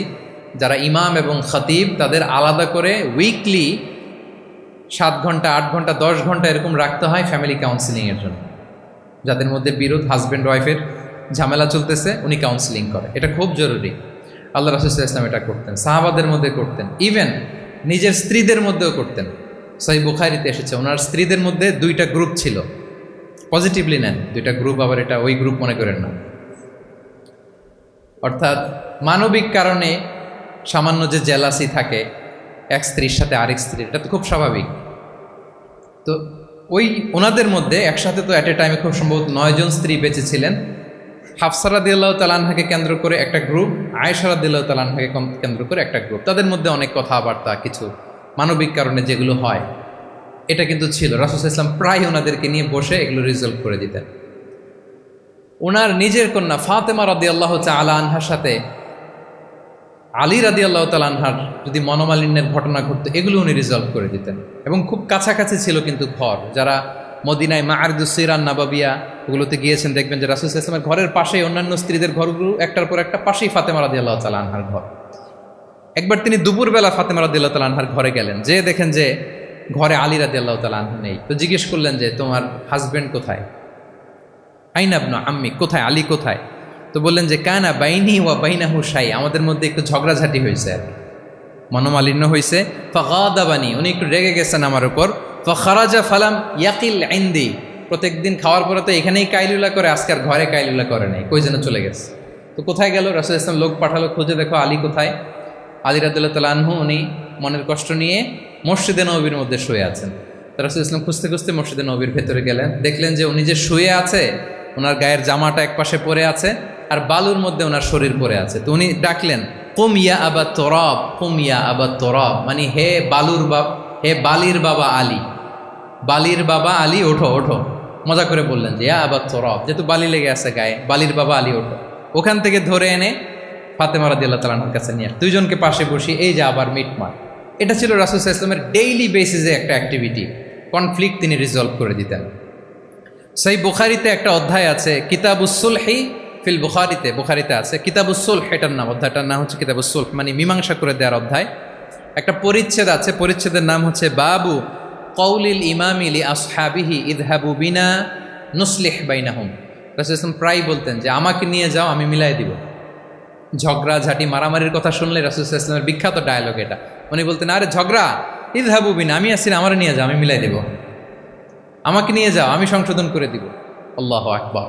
যারা ইমাম এবং খতিব, তাদের আলাদা করে উইকলি 7 ঘন্টা, 8 ঘন্টা, 10 ঘন্টা এরকম রাখতে হয় ফ্যামিলি কাউন্সিলিংয়ের জন্য। যাদের মধ্যে বিরোধ, হাজব্যান্ড ওয়াইফের ঝামেলা চলতেছে, উনি কাউন্সিলিং করে। এটা খুব জরুরি। আল্লাহ রাসূল সাল্লাল্লাহু আলাইহি ওয়াসাল্লাম এটা করতেন, সাহাবাদের মধ্যে করতেন, ইভেন নিজের স্ত্রীদের মধ্যেও করতেন। সহিহ বুখারীতে এসেছে, ওনার স্ত্রীদের মধ্যে 2টা গ্রুপ ছিল। পজিটিভলি নেন, 2টা গ্রুপ, আবার এটা ওই গ্রুপ মনে করেন না। অর্থাৎ মানবিক কারণে সামান্য যে জেলাসি থাকে এক স্ত্রীর সাথে আরেক স্ত্রীর, এটা তো খুব স্বাভাবিক। তো ওই ওনাদের মধ্যে একসাথে তো অ্যাট এ টাইমে খুব সম্ভবত 9 জন স্ত্রী বেঁচে ছিলেন। হাফসা রাদিয়াল্লাহু তাআলা আনহাকে কেন্দ্র করে একটা গ্রুপ, আয়েশা রাদিয়াল্লাহু তাআলা আনহাকে কেন্দ্র করে একটা গ্রুপ। তাদের মধ্যে অনেক কথাবার্তা, কিছু মানবিক কারণে যেগুলো হয়, এটা কিন্তু ছিল। রাসূল সাল্লাল্লাহু আলাইহি ওয়াসাল্লাম প্রায় ওনাদেরকে নিয়ে বসে এগুলো রিজলভ করে দিতেন। ওনার নিজের কন্যা ফাতেমা রাদিয়াল্লাহু তাআলা আনহার সাথে আলী রাদিয়াল্লাহু তাআলা আনহার যদি মনোমালিন্যের ঘটনা ঘটতো, এগুলো উনি রিজলভ করে দিতেন। এবং খুব কাছাকাছি ছিল কিন্তু ঘর। যারা মদিনায় মাআরিদুস সিরান নাবাবিয়া ওগুলোতে গিয়েছেন, দেখবেন যে রাসূল সাল্লাল্লাহু আলাইহি ওয়াসাল্লামের ঘরের পাশেই অন্যান্য স্ত্রীদের ঘরগুলো একটার পর একটা, পাশেই ফাতেমা রাদিয়াল্লাহু তাআলা আনহার ঘর। একবার তিনি দুপুরবেলা ফাতেমা রাদিয়াল্লাহু তাআলা আনহার ঘরে গেলেন, যে দেখেন যে ঘরে আলী রাদিয়াল্লাহু তাআলা আনহু নেই। তো জিজ্ঞেস করলেন যে তোমার হাজবেন্ড কোথায়, আইনা ইবনু আম্মি, কোথায় আলী কোথায়? তো বললেন যে কানা বাইনি ওয়া বাইনাহু শাই, আমাদের মধ্যে একটু ঝগড়াঝাটি হয়েছে আর কি, মনোমালিন্য হয়েছে। ফাগাদাবানি, উনি একটু রেগে গেছেন আমার উপর। ফাখারাজা ফালাম ইয়াকিল ইনদি, প্রত্যেকদিন খাওয়ার পরে তো এখানেই কাইলুলা করে, আজকার ঘরে কাইলুলা করে নাই, কই যেন চলে গেছে। তো কোথায় গেল? রাসূল ইসলাম লোক পাঠালো, খুঁজে দেখো আলী কোথায়। আলী রাদিয়াল্লাহু তাআলা আনহু উনি মনের কষ্ট নিয়ে মসজিদে নববীর মধ্যে শুয়ে আছেন। তো রাসূল ইসলাম খুঁজতে খুঁজতে মসজিদে নববীর ভেতরে গেলেন, দেখলেন যে উনি যে শুয়ে আছে, ওনার গায়ের জামাটা এক পাশে পড়ে আছে আর বালুর মধ্যে ওনার শরীর পড়ে আছে। তো উনি ডাকলেন কুম ইয়া আবা তোরাব, কুম ইয়া আবা তোরাব, মানে হে বালুর বাপ, হে বালির বাবা আলী, বালির বাবা আলী ওঠো ওঠো। মজা করে বললেন যে ইয়া আবা তোরাব, যেহেতু বালি লেগে আছে গায়ে, বালির বাবা আলী ওঠো। ওখান থেকে ধরে এনে ফাতেমা রাদিয়াল্লাহু তাআলার কাছে নিয়ে দুইজনকে পাশে বসিয়ে এই যে আবার মিটমাট। এটা ছিল রাসূল সাল্লাল্লাহু আলাইহি ওয়াসাল্লামের ডেইলি বেসিসে একটা অ্যাক্টিভিটি। কনফ্লিক্ট তিনি রিজলভ করে দিতেন। সেই বুখারিতে একটা অধ্যায় আছে কিতাবুস সুলহি ফিল বুখারিতে, বুখারিতে আছে কিতাবুস সুলহ, এটার নাম, অধ্যায়টার নাম হচ্ছে কিতাবুস সুলহ, মানে মীমাংসা করে দেওয়ার অধ্যায়। একটা পরিচ্ছেদ আছে, পরিচ্ছেদের নাম হচ্ছে বাবু কওলিল ইমামি লি আসহাবিহি ইযহাবু বিনা নুসলিহ বাইনাহুম। রাসূল সাল্লাল্লাহু প্রায় বলতেন যে আমাকে নিয়ে যাও, আমি মিলাই দিব। ঝগড়া ঝাঁটি মারামারির কথা শুনলে রাসূল সাল্লাল্লাহু আলাইহি ওয়াসাল্লামের বিখ্যাত ডায়লগ এটা। উনি বলতেন আরে ঝগড়া, ইযহাবু বিনা, আমি আসি না, আমার নিয়ে যাও, আমি মিলাই দেব, আমাকে নিয়ে যাও, আমি সংশোধন করে দিব। আল্লাহু আকবার।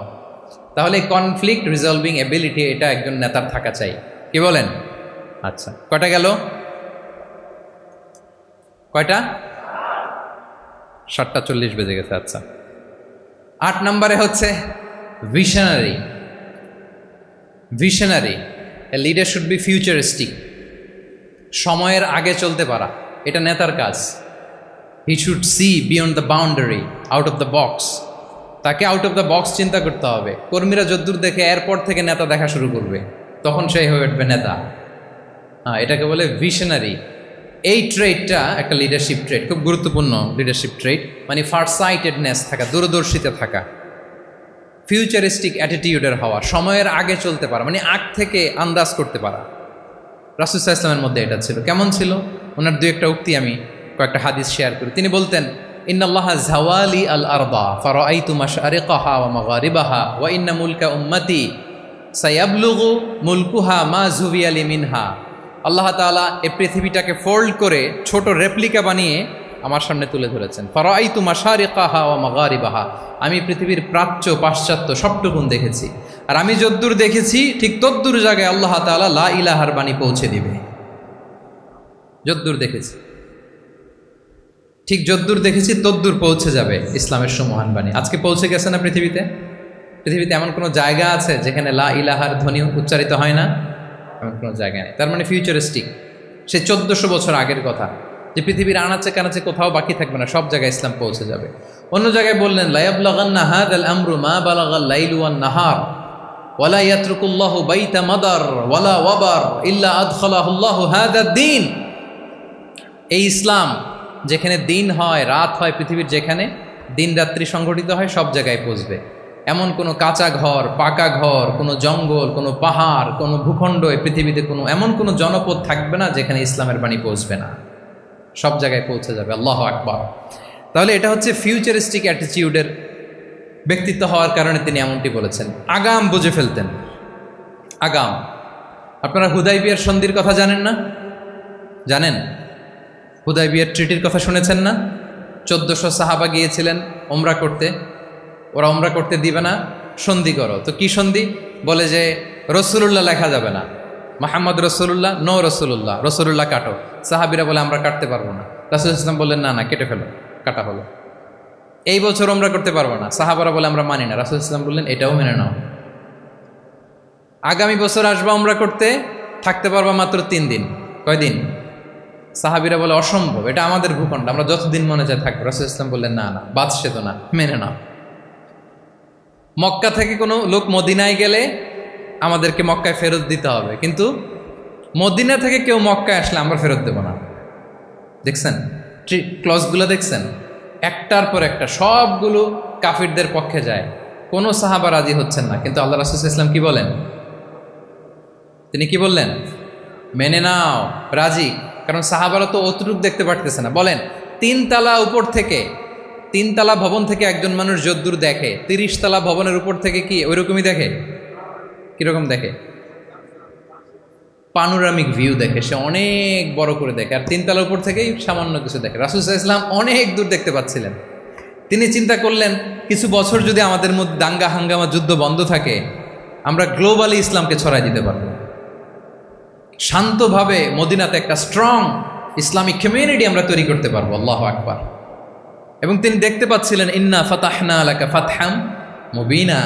তাহলে কনফ্লিক্ট রিজলভিং এবিলিটি এটা একজন নেতার থাকা চাই। কি বলেন? আচ্ছা, কয়টা গেল? কয়টা? 7:40 বেজে গেছে। আচ্ছা, 8 নম্বরে হচ্ছে visionary. Visionary, a leader should be futuristic. সময়ের আগে চলতে পারা, এটা নেতার কাজ। He should see beyond the boundary, out of the box. তাকে আউট অফ দ্য বক্স চিন্তা করতে হবে। কর্মীরা যদ্দূর দেখে এরপর থেকে নেতা দেখা শুরু করবে, তখন সেই হয়ে উঠবে নেতা। এটাকে বলে ভিশনারি। এই ট্রেডটা একটা লিডারশিপ ট্রেড, খুব গুরুত্বপূর্ণ লিডারশিপ ট্রেড, মানে ফারসাইটেডনেস থাকা, দূরদর্শিতা থাকা, ফিউচারিস্টিক অ্যাটিটিউডের হওয়া, সময়ের আগে চলতে পারা, মানে আগ থেকে আন্দাজ করতে পারা। রাসূল সাল্লাল্লাহু আলাইহি ওয়াসাল্লামের মধ্যে এটা ছিল। কেমন ছিল? ওনার দুই একটা উক্তি আমি কয়েকটা হাদিস শেয়ার করি। তিনি বলতেন ইন্নাল্লাহা জাওয়ালি আল আরদা ফারাআইতু মাশআরিকাহা ওয়া মাগারিবাহা ওয়া ইন্না মুলকা উম্মতি সায়াবলুগু মুলকুহা মা যুবিয়ালি মিনহা। আল্লাহ তাআলা এই পৃথিবীটাকে ফোল্ড করে ছোট রেপ্লিকা বানিয়ে আমার সামনে তুলে ধরেছেন। ফারাআইতু মাশারিকাহা ওয়া মাগারিবাহা, আমি পৃথিবীর প্রাচ্য পাশ্চাত্য সবটুকুন দেখেছি। আর আমি যদ্দূর দেখেছি ঠিক তদ্দূর জায়গায় আল্লাহ তাআলা লা ইলাহার বাণী পৌঁছে দিবে। যদ্দূর দেখেছি, ঠিক যদ্দূর দেখেছি তদ্দূর পৌঁছে যাবে ইসলামের সুমহান বাণী। আজকে পৌঁছে গেছে না পৃথিবীতে? পৃথিবীতে এমন কোনো জায়গা আছে যেখানে লা ইলাহার ধ্বনি উচ্চারিত হয় না? এমন কোনো জায়গা নেই। তার মানে ফিউচারিস্টিক। সে 1400 বছর আগের কথা, যে পৃথিবীর আনাচে কানাচে কোথাও বাকি থাকবে না, সব জায়গায় ইসলাম পৌঁছে যাবে। অন্য জায়গায় বললেন লা ইয়াবলাগান্না হাযাল আমরু মা বালাগাল লাইলু ওয়ান নাহার ওয়ালা ইয়াতরুকুল্লাহু বাইতা মাদার ওয়ালা ওয়াবার ইল্লা আদখালাহুল্লাহু হাযাদ দ্বীন। এই ইসলাম যেখানে দিন হয় রাত হয়, পৃথিবীর যেখানে দিন রাত্রি সংঘটিত হয়, সব জায়গায় পৌঁছবে। এমন কোনো কাঁচা ঘর, পাকা ঘর, কোনো জঙ্গল, কোনো পাহাড়, কোনো ভূখণ্ড, এই পৃথিবীতে কোনো এমন কোনো জনপদ থাকবে না যেখানে ইসলামের বাণী পৌঁছবে না। সব জায়গায় পৌঁছে যাবে। আল্লাহু আকবার। তাহলে এটা হচ্ছে ফিউচারিস্টিক অ্যাটিটিউডের ব্যক্তিত্ব হওয়ার কারণে তিনি এমনটি বলেছেন। আগাম বুঝে ফেলতেন, আগাম। আপনারা হুদাইবিয়ার সন্ধির কথা জানেন না? জানেন? হুদাইবিয়ার ট্রিটির কথা শুনেছেন না? 1400 সাহাবা গিয়েছিলেন ওমরা করতে, ওরা ওমরা করতে দিবে না, সন্ধি করো। তো কি সন্ধি? বলে যে রসুলুল্লাহ লেখা যাবে না, মুহাম্মদ রসুলুল্লাহ, নো রসুলুল্লাহ, রসুলুল্লাহ কাটো। সাহাবিরা বলে আমরা কাটতে পারবো না। রাসূল ইসলাম বললেন না না, কেটে ফেলো, কাটা হলো। এই বছর ওমরা করতে পারবো না, সাহাবারা বলে আমরা মানি না। রাসূল ইসলাম বললেন এটাও মেনে নাও। আগামী বছর আসবা ওমরা করতে, থাকতে পারবা মাত্র 3 দিন। কয়দিন? সাহাবিরা বলে অসম্ভব, এটা আমাদের ভূখণ্ড, আমরা যতদিন মনে চায় থাকবো। রাসূল ইসলাম বললেন না না, বাদশে তো না, মেনে নাও। মক্কা থেকে কোনো লোক মদিনায় গেলে আমাদেরকে মক্কায় ফেরত দিতে হবে, কিন্তু মদিনা থেকে কেউ মক্কায় আসলে আমরা ফেরত দেব না। দেখছেন ক্লজগুলো? দেখছেন একটার পর একটা, সবগুলো কাফিরদের পক্ষে যায়। কোনো সাহাবা রাজি হচ্ছেন না, কিন্তু আল্লাহ রাসূল সাল্লাল্লাহু আলাইহি ওয়াসাল্লাম কি বলেন? তিনি কি বললেন? মেনে নাও, রাজি। কারণ সাহাবারা তো অতটুক দেখতে পারতেছে না। বলেন তিনতলা উপর থেকে, তিনতলা ভবন থেকে একজন মানুষ যদ্দূর দেখে, 30 তলা ভবনের উপর থেকে কি ওইরকমই দেখে? কিরকম দেখে? পানোরামিক ভিউ দেখে, সে অনেক বড় করে দেখে। আর তিনতলার উপর থেকেই সামান্য কিছু দেখে। রাসূল সাল্লাল্লাহু আলাইহি ওয়াসাল্লাম অনেক দূর দেখতে পাচ্ছিলেন। তিনি চিন্তা করলেন, কিছু বছর যদি আমাদের মধ্যে দাঙ্গা হাঙ্গামা যুদ্ধ বন্ধ থাকে, আমরা গ্লোবালি ইসলামকে ছড়াই দিতে পারব। শান্তভাবে মদিনাতে একটা স্ট্রং ইসলামিক কমিউনিটি আমরা তৈরি করতে পারবো। আল্লাহু আকবার। এবং তিনি দেখতে পাচ্ছিলেন, ইন্না ফাতাহনা লাকা ফাতহাম মুবিনা,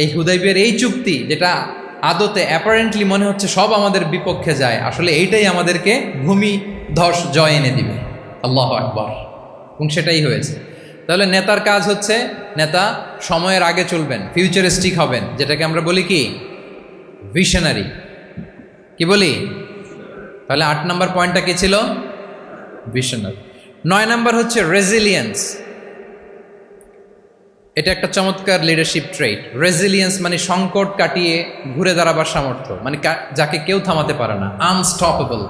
এই হুদাইবিয়ার এই চুক্তি, যেটা আদতে অ্যাপারেন্টলি মনে হচ্ছে সব আমাদের বিপক্ষে যায়, আসলে এইটাই আমাদেরকে ভূমি ধস জয় এনে দিবে। আল্লাহু আকবার। এবং সেটাই হয়েছে। তাহলে নেতার কাজ হচ্ছে, নেতা সময়ের আগে চলবেন, ফিউচারিস্টিক হবেন, যেটাকে আমরা বলি কি ভিশনারি। কি বলি? তাহলে 8 নম্বর পয়েন্টটা কি ছিল? ভিশনারি। 9 নম্বর হচ্ছে রেজিলিয়েন্স। এটা একটা চমৎকার লিডারশিপ ট্রেট। রেজিলিয়েন্স মানে সংকট কাটিয়ে ঘুরে দাঁড়াবার সামর্থ্য, মানে যাকে কেউ থামাতে পারে না। আনস্টপেবল,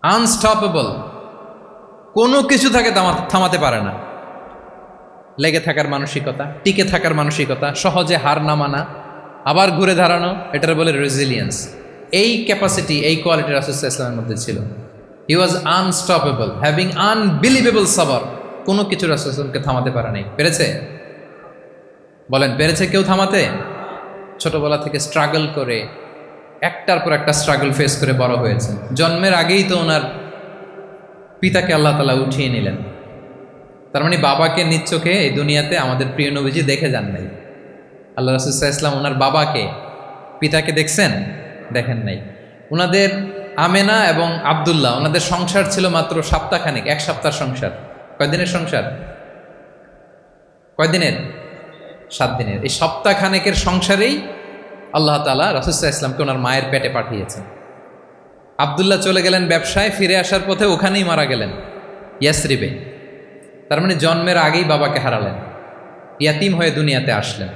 আনস্টপেবল, কোনো কিছু তাকে থামাতে পারে না। লেগে থাকার মানসিকতা, টিকে থাকার মানসিকতা, সহজে হার না মানা, আবার ঘুরে দাঁড়ানো, এটার বলে রেজিলিয়েন্স। এই ক্যাপাসিটি, এই কোয়ালিটি রাসূল সাল্লাল্লাহু আলাইহি ওয়াসাল্লামের মধ্যে ছিল। হি ওয়াজ আনস্টপেবল, হ্যাভিং আনবিলিভেবল সাবর। কোনো কিছু রাসূল সাল্লাল্লাহু আলাইহি ওয়াসাল্লামকে থামাতে পারে নাই। পেরেছে? বলেন, পেরেছে কেউ থামাতে? ছোটবেলা থেকে স্ট্রাগল করে, একটার পর একটা স্ট্রাগল ফেস করে বড় হয়েছে। জন্মের আগেই তো ওনার পিতাকে আল্লাহ তাআলা উঠিয়ে নিলেন। তার মানে বাবাকে নিজ চোখে এই দুনিয়াতে আমাদের প্রিয় নবীজি দেখে যান নাই। আল্লাহ রাসূল সাল্লাল্লাহু আলাইহি ওয়াসাল্লাম ওনার বাবাকে, পিতাকে দেখছেন? দেখেন নাই। ওনাদের আমেনা এবং আব্দুল্লাহ, ওনাদের সংসার ছিল মাত্র সপ্তাহখানেক, 1 সপ্তাহ সংসার। কয়দিনের সংসার? কয়দিনের? 7 দিনের। এই সপ্তাহখানেকের সংসারেই আল্লাহ তাআলা রাসূল সাল্লাল্লাহু আলাইহি ওয়াসাল্লামকে ওনার মায়ের পেটে পাঠিয়েছেন। আব্দুল্লাহ চলে গেলেন ব্যবসায়, ফিরে আসার পথে ওখানেই মারা গেলেন, ইয়াসরিবে। তার মানে জন্মের আগেই বাবাকে হারালেন, ইয়াতিম হয়ে দুনিয়াতে আসলেন।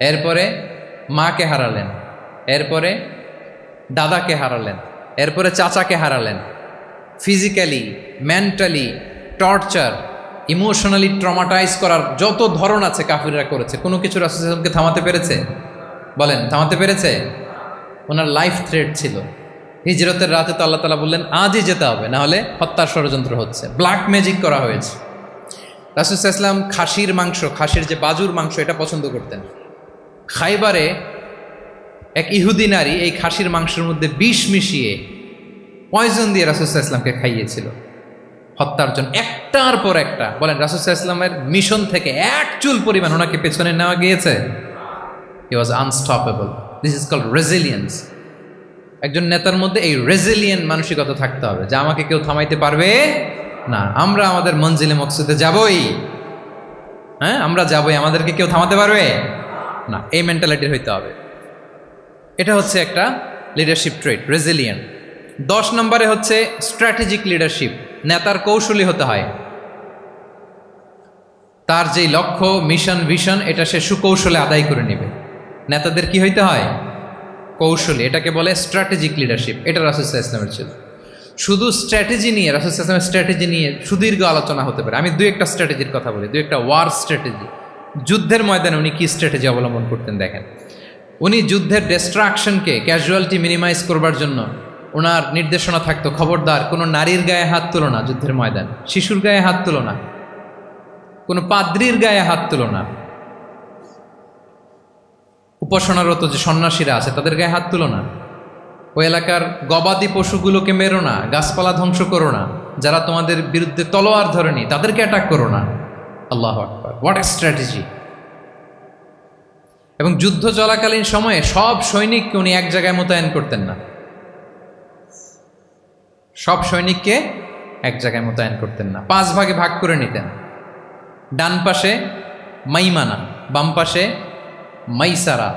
এরপরে মাকে হারালেন, এরপরে দাদাকে হারালেন, এরপরে চাচাকে হারালেন। Physically, mentally torture, emotionally traumatise করার যত ধরন আছে কাফিররা করেছে। কোনো কিছু রাসূল সাল্লাল্লাহু আলাইহি ওয়াসাল্লামকে থামাতে পেরেছে? বলেন, থামাতে পেরেছে? ওনার লাইফ থ্রেট ছিল। হিজরতের রাতে তো আল্লাহ তাআলা বললেন, আজই যেতে হবে, না হলে হত্যার ষড়যন্ত্র হচ্ছে, ব্ল্যাক ম্যাজিক করা হয়েছে। রাসূল সাল্লাল্লাহু আলাইহি ওয়াসাল্লাম খাসির মাংস, খাসির যে বাজুর মাংস, এটা পছন্দ করতেন। খাইবারে এক ইহুদি নারী এই খাসির মাংসের মধ্যে বিষ মিশিয়ে পয়জন দিয়ে রাসূল সাল্লাল্লাহু আলাইহি ওয়াসাল্লামকে খাইয়েছিল হত্যার জন্য, একটার পর একটা। বলেন, রাসূল সাল্লাল্লাহু আলাইহি ওয়াসাল্লামের মিশন থেকে এক চুল পরিমাণ ওনাকে পেছনে নেওয়া গিয়েছে? He was unstoppable. This is called resilience. একজন নেতার মধ্যে এই রেজিলিয়েন্ট মানসিকতা থাকতে হবে, যে আমাকে কেউ থামাইতে পারবে না, আমরা আমাদের মঞ্জিলে মকসুদে যাবই। হ্যাঁ, আমরা যাবই, আমাদেরকে কেউ থামাতে পারবে না, এই মেন্টালিটির হইতে হবে। এটা হচ্ছে একটা লিডারশিপ ট্রেট, রেজিলিয়েন্ট। 10 নম্বরে হচ্ছে স্ট্র্যাটেজিক লিডারশিপ। নেতার কৌশলী হতে হয়। তার যেই লক্ষ্য, মিশন, ভিশন, এটা সে সুকৌশলে আদায় করে নেবে। নেতাদের কি হইতে হয়? কৌশলী। এটাকে বলে স্ট্র্যাটেজিক লিডারশিপ। এটা রাসূল সাল্লাল্লাহু আলাইহি ওয়াসাল্লামের ছিল। শুধু স্ট্র্যাটেজি নিয়ে, রাসূল সাল্লাল্লাহু আলাইহি ওয়াসাল্লামের স্ট্র্যাটেজি নিয়ে সুদীর্ঘ আলোচনা হতে পারে। আমি 2-1টা স্ট্র্যাটেজির কথা বলি, 2-1টা ওয়ার স্ট্র্যাটেজি। যুদ্ধের ময়দানে উনি কি স্ট্র্যাটেজি অবলম্বন করতেন দেখেন। উনি যুদ্ধের ডিস্ট্রাকশনকে, ক্যাজুয়ালিটি মিনিমাইজ করবার জন্য ওনার নির্দেশনা থাকতো, খবরদার কোনো নারীর গায়ে হাত তুলো না যুদ্ধের ময়দান, শিশুর গায়ে হাত তুলো না, কোনো পাদ্রীর গায়ে হাত তুলো না, উপাসনারত যে সন্ন্যাসীরা আছে তাদের গায়ে হাত তুলো না, ওই এলাকার গবাদি পশুগুলোকে মেরো না, গাছপালা ধ্বংস করো না, যারা তোমাদের বিরুদ্ধে তলোয়ার ধরেনি তাদেরকে অ্যাটাক করো না। আল্লাহু আকবার, হোয়াট এ স্ট্র্যাটেজি! এবং যুদ্ধ চলাকালীন সময়ে সব সৈনিককে উনি এক জায়গায় মোতায়েন করতেন না, সব সৈনিককে এক জায়গায় মোতায়েন করতেন না, 5 ভাগে ভাগ করে নিতেন। ডান পাশে মাইমানা, বাম পাশে মাইসারা,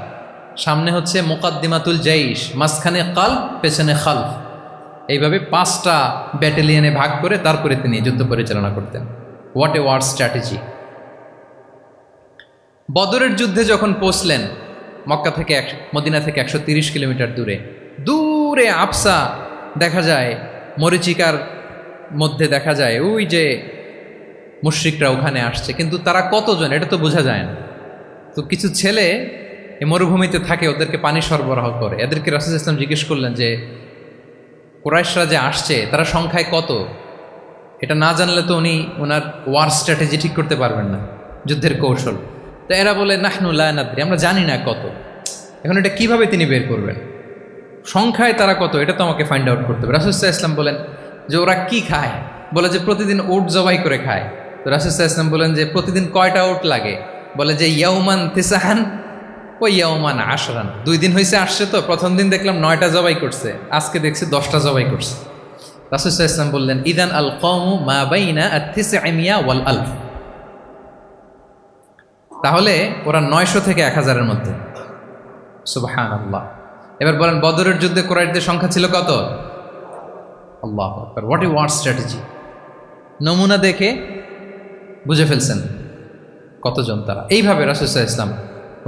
সামনে হচ্ছে মুকাদ্দিমাতুল জাইশ, মাঝখানে কালব, পেছনে খালফ। এইভাবে 5টা ব্যাটালিয়নে ভাগ করে তারপরে তিনি যুদ্ধ পরিচালনা করতেন। What a war strategy! বদরের যুদ্ধে যখন পৌঁছলেন, মক্কা থেকে মদিনা থেকে 130 কিলোমিটার দূরে, দূরে আফসা দেখা যায় মরিচিকার মধ্যে দেখা যায় ওই যে মুশরিকরা ওখানে আসছে, কিন্তু তারা কতজন এটা তো বোঝা যায় না। তো কিছু ছেলে এই মরুভূমিতে থাকে, ওদেরকে পানি সরবরাহ করে। এদেরকে রাসূল ইসলাম জিজ্ঞেস করলেন যে কুরাইশরা যে আসছে তারা সংখ্যায় কত, এটা না জানলে তো উনি ওনার ওয়ার স্ট্র্যাটেজি ঠিক করতে পারবেন না, যুদ্ধের কৌশল। তো এরা বলে নাহনু লা নাদরি, আমরা জানি না কত। এখন এটা কিভাবে তিনি বের করবেন, সংখ্যায় তারা কত, এটা তো আমাকে ফাইন্ড আউট করতে হবে। রাসূল সাল্লাল্লাহু আলাইহি ওয়াসাল্লাম বলেন যে ওরা কি খায়, বলে যে প্রতিদিন উট জবাই করে খায়। তো রাসূল সাল্লাল্লাহু আলাইহি ওয়াসাল্লাম বলেন যে প্রতিদিন কয়টা উট লাগে, বলে যে ইয়াউমান তিসআন ও ইয়াউমান আশরান, 2 দিন হয়েছে আসছে, তো প্রথম দিন দেখলাম 9টা জবাই করছে, আজকে দেখছি 10টা জবাই করছে। রাসূল সাল্লাল্লাহু আলাইহি ওয়াসাল্লাম বললেন ইদান আল কওমু মা বাইনা আত-তিসআমিয়া ওয়াল আলফ, তাহলে ওরা 900 থেকে 1000-এর মধ্যে। সুবহানাল্লাহ। এবার বলেন বদরের যুদ্ধে কুরাইশদের সংখ্যা ছিল কত? আল্লাহু আকবার, হোয়াট এ ওয়ার স্ট্র্যাটেজি। নমুনা দেখে বুঝে ফেলছেন কতজন তারা। এইভাবে রাসূল সাল্লাল্লাহু আলাইহি ওয়াসাল্লাম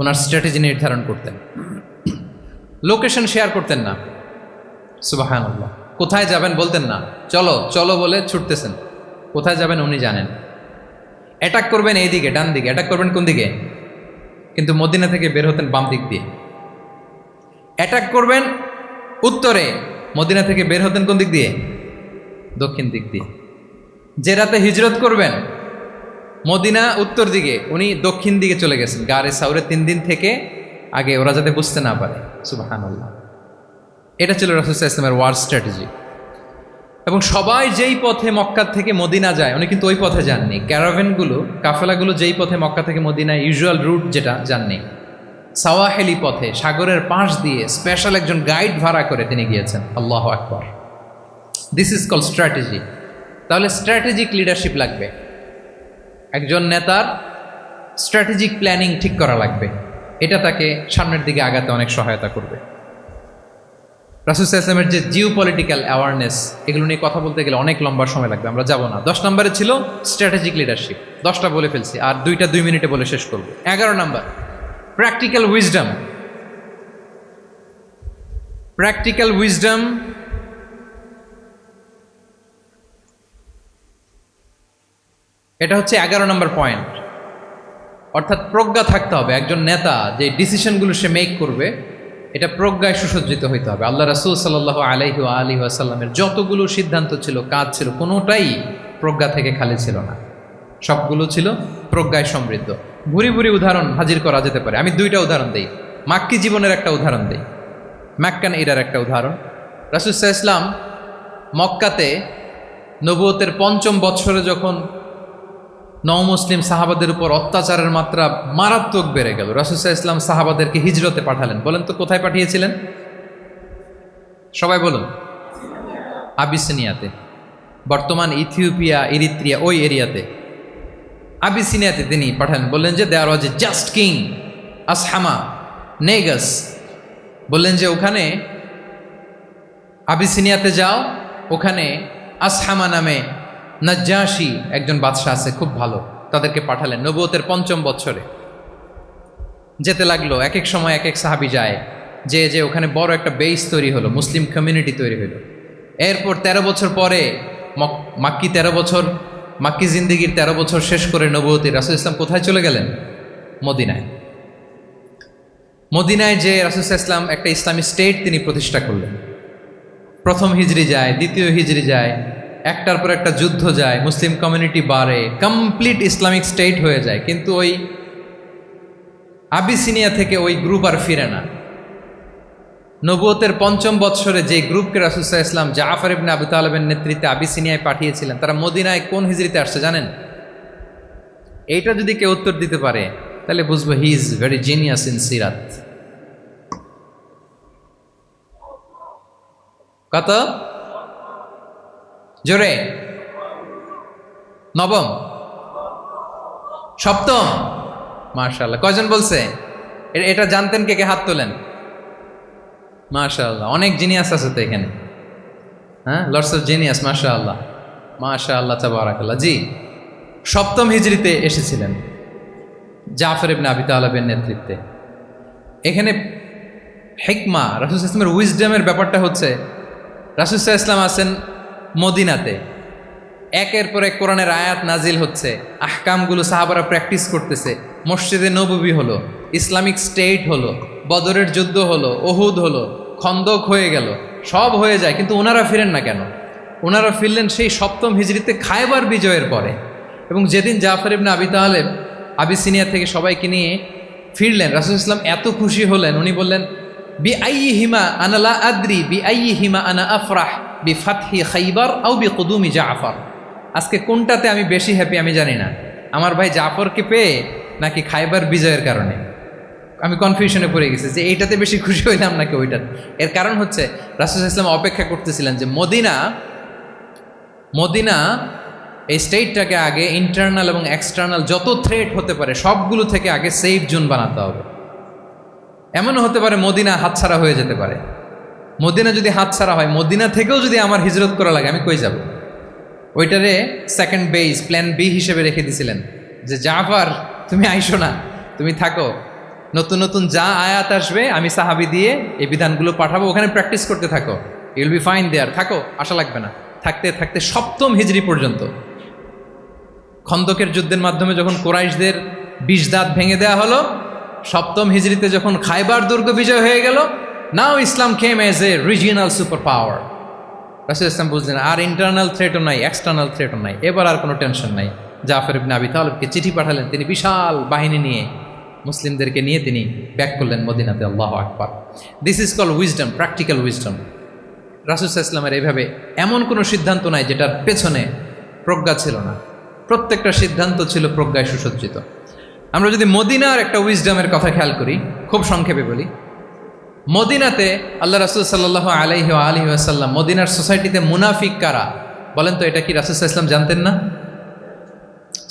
ওনার স্ট্র্যাটেজি নির্ধারণ করতেন। লোকেশন শেয়ার করতেন না। সুবহানাল্লাহ। কোথায় যাবেন বলতেন না, চলো চলো বলে ছুটতেছেন। কোথায় যাবেন উনি জানেন। অ্যাটাক করবেন এই দিকে, ডান দিকে। অ্যাটাক করবেন কোন দিকে? কিন্তু মদিনা থেকে বের হতেন বাম দিক দিয়ে। অ্যাটাক করবেন উত্তরে, মদিনা থেকে বের হতেন কোন দিক দিয়ে? দক্ষিণ দিক দিয়ে। যে রাতে হিজরত করবেন মদিনা উত্তর দিকে, উনি দক্ষিণ দিকে চলে গেছেন গারে সাউরে 3 দিন থেকে আগে, ওরা যাতে বুঝতে না পারে। সুবহানাল্লাহ। এটা ছিল রাসূল সাল্লাল্লাহু আলাইহি ওয়াসাল্লামের ওয়ার স্ট্র্যাটেজি। এবং সবাই যেই পথে মক্কা থেকে মদিনা যায় উনি কিন্তু ওই পথে যাননি। ক্যারাভেনগুলো, কাফেলাগুলো যেই পথে মক্কা থেকে মদিনা ইউজুয়াল রুট যেটা, যাননি। সাওয়াহেলি পথে, সাগরের পাশ দিয়ে স্পেশাল একজন গাইড ভাড়া করে তিনি গিয়েছেন। আল্লাহু আকবার। This is call strategy. তাহলে স্ট্র্যাটেজিক লিডারশিপ লাগবে, একজন নেতার স্ট্র্যাটেজিক প্ল্যানিং ঠিক করা লাগবে। এটা তাকে সামনের দিকে আগাতে অনেক সহায়তা করবে। রাসূল সাল্লাল্লাহু আলাইহি ওয়াসাল্লামের যে জিও পলিটিক্যাল অ্যাওয়ারনেস, এগুলো নিয়ে কথা বলতে গেলে অনেক লম্বা সময় লাগবে, আমরা যাব না। 10 নম্বরে ছিল স্ট্র্যাটেজিক লিডারশিপ, 10টা বলে ফেলছি, আর 2টা 2 মিনিটে বলে শেষ করব। 11 নম্বর প্র্যাকটিক্যাল উইজডম। প্র্যাকটিক্যাল উইজডম এটা হচ্ছে 11 নম্বর পয়েন্ট। অর্থাৎ প্রজ্ঞা থাকতে হবে। একজন নেতা যে ডিসিশনগুলো সে মেক করবে, এটা প্রজ্ঞায় সুসজ্জিত হইতে হবে। আল্লাহ রাসূল সাল্লাল্লাহু আলাইহি ওয়া আলিহি ওয়াসাল্লামের যতগুলো সিদ্ধান্ত ছিল, কাজ ছিল, কোনোটাই প্রজ্ঞা থেকে খালি ছিল না, সবগুলো ছিল প্রজ্ঞায় সমৃদ্ধ। ভুরি ভুরি উদাহরণ হাজির করা যেতে পারে। আমি 2টা উদাহরণ দিই। মাক্কি জীবনের একটা উদাহরণ দিই, মাক্কান এরার একটা উদাহরণ। রাসূল সাল্লাল্লাহু আলাইহি ওয়াসাল্লাম মক্কাতে নবুয়তের 5ম বৎসরে যখন নও-মুসলিম সাহাবাদের উপর অত্যাচারের মাত্রা মারাত্মক বেড়ে গেল, রাসূল সাল্লাল্লাহু আলাইহি ওয়াসাল্লাম সাহাবাদেরকে হিজরতে পাঠালেন। বলেন তো কোথায় পাঠিয়েছিলেন? সবাই বলুন। আবিসিনিয়াতে, বর্তমান ইথিওপিয়া, ইরিত্রিয়া, ওই এরিয়াতে, আবিসিনিয়াতে তিনি পাঠালেন। বললেন যে দেয়ার ওয়াজ এ জাস্ট কিং আসহামা নেগাস, বললেন যে ওখানে আবিসিনিয়াতে যাও, ওখানে আসহামা নামে নাজ্জাশী একজন বাদশাহ আছে, খুব ভালো। তাদেরকে পাঠালেন নবুয়তের 5ম বৎসরে। যেতে লাগলো, এক এক সময় এক এক সাহাবী যায়, যে ওখানে বড় একটা বেস তৈরি হলো, মুসলিম কমিউনিটি তৈরি হলো। এরপর 13 বছর পরে মাক্কি 13 বছর, মাক্কি জিন্দিগির 13 বছর শেষ করে নবুয়তে রাসূল ইসলাম কোথায় চলে গেলেন? মদিনায়। মদিনায় যে রাসূল ইসলাম একটা ইসলামী স্টেট তিনি প্রতিষ্ঠা করলেন। প্রথম হিজরি যায়, দ্বিতীয় হিজরি যায়, একটার পর একটা যুদ্ধ যায়, মুসলিম কমিউনিটি বাড়ে, কমপ্লিট ইসলামিক স্টেট হয়ে যায়। কিন্তু ওই আবিসিনিয়া থেকে ওই গ্রুপ আর ফিরে না। নবুয়তের 5ম বৎসরে যে গ্রুপকে রাসূল সাল্লাল্লাহু আলাইহি ওয়াসাল্লাম জাফর ইবনে আবু তালেবের নেতৃত্বে আবিসিনিয়ায় পাঠিয়েছিলেন, তারা মদিনায় কোন হিজরিতে আসছে জানেন? এইটা যদি কেউ উত্তর দিতে পারে তাহলে বুঝবো he is very genius in সিরাত। কত জোরে? 9ম, 7ম? মাশাআল্লাহ। কয়জন বলছে? এটা জানতেন কে কে? হাত তোলেন। মাশাআল্লাহ, অনেক জিনিয়াস আছে তো এখানে। হ্যাঁ, লটস অফ জিনিয়াস। মাশাআল্লাহ, মাশাআল্লাহ, তাবারাকাল্লাহ। জি, 7ম হিজরিতে এসেছিলেন জাফর ইবনে আবি তালেবের নেতৃত্বে। এখানে হিকমা, রাসূল সাল্লাল্লাহু আলাইহি ওয়াসাল্লামের উইজডমের ব্যাপারটা হচ্ছে, রাসূল সাল্লাল্লাহু আলাইহি ওয়াসাল্লাম আছেন মদিনাতে, একের পর এক কোরআনের আয়াত নাজিল হচ্ছে, আহকামগুলো সাহাবারা প্র্যাকটিস করতেছে, মসজিদে নববী হলো, ইসলামিক স্টেট হলো, বদরের যুদ্ধ হলো, ওহুদ হলো, খন্দক হয়ে গেল, সব হয়ে যায়, কিন্তু ওনারা ফিরেন না কেন? ওনারা ফিরলেন সেই 7ম হিজরিতে খায়বার বিজয়ের পরে। এবং যেদিন জাফর ইবনে আবি তালেব আবিসিনিয়া থেকে সবাইকে নিয়ে ফিরলেন, রাসূল ইসলাম এত খুশি হলেন, উনি বললেন, বি আইয়িহিমা আনা লা আদরি বি আইয়িহিমা আনা আফরাহ বি ফাতহি খাইবার আও বি কুদুমি জাফর। আজকে কোনটাতে আমি বেশি হ্যাপি আমি জানি না, আমার ভাই জাফরকে পেয়ে নাকি খাইবার বিজয়ের কারণে। আমি কনফিউশনে পড়ে গেছি যে এইটাতে বেশি খুশি হইলাম নাকি ওইটাতে। এর কারণ হচ্ছে রাসূল ইসলাম অপেক্ষা করতেছিলেন যে মদিনা এই স্টেটটাকে আগে ইন্টারনাল এবং এক্সটার্নাল যত থ্রেট হতে পারে সবগুলো থেকে আগে সেফ জোন বানাতে হবে। এমনও হতে পারে মদিনা হাতছাড়া হয়ে যেতে পারে। মদিনা যদি হাতছাড়া হয়, মদিনা থেকেও যদি আমার হিজরত করা লাগে, আমি কই যাব? ওইটারে সেকেন্ড বেস, প্ল্যান বি হিসেবে রেখে দিয়েছিলেন যে জাফর তুমি আইসো না, তুমি থাকো, নতুন নতুন যা আয়াত আসবে আমি সাহাবি দিয়ে এই বিধানগুলো পাঠাবো, ওখানে প্র্যাকটিস করতে থাকো, ইউল বি ফাইন দেয়ার, থাকো, আশা লাগবে না। থাকতে থাকতে 7ম হিজরি পর্যন্ত, খন্দকের যুদ্ধের মাধ্যমে যখন কুরাইশদের 20 দাঁত ভেঙে দেওয়া হলো, 7ম হিজরিতে যখন খায়বার দুর্গ বিজয় হয়ে গেল, now Islam came as a regional super power. রাসূল ইসলাম বুঝলেন আর ইন্টারনাল থ্রেটও নাই, এক্সটার্নাল থ্রেটও নাই, এবার আর কোনো টেনশন নাই। জাফর ইবনে আবি তালেবকে চিঠি পাঠালেন, তিনি বিশাল বাহিনী নিয়ে মুসলিমদেরকে নিয়ে তিনি ব্যাক করলেন মদিনাতে। আল্লাহু আকবার। This is call wisdom, practical wisdom. রাসূল ইসলামের এইভাবে এমন কোনো সিদ্ধান্ত নাই যেটার পেছনে প্রজ্ঞা ছিল না, প্রত্যেকটা সিদ্ধান্ত ছিল প্রজ্ঞায় সুসজ্জিত। আমরা যদি মদিনার একটা উইজডমের কথা খেয়াল করি, খুব সংক্ষেপে বলি, মদিনাতে আল্লাহ রাসূল সাল্লাল্লাহু আলাইহি ওয়া আলিহি ওয়াসাল্লাম, মদিনার সোসাইটিতে মুনাফিক কারা বলেন তো? এটা কি রাসূল সাল্লাল্লাহু আলাইহি ওয়াসাল্লাম জানতেন না?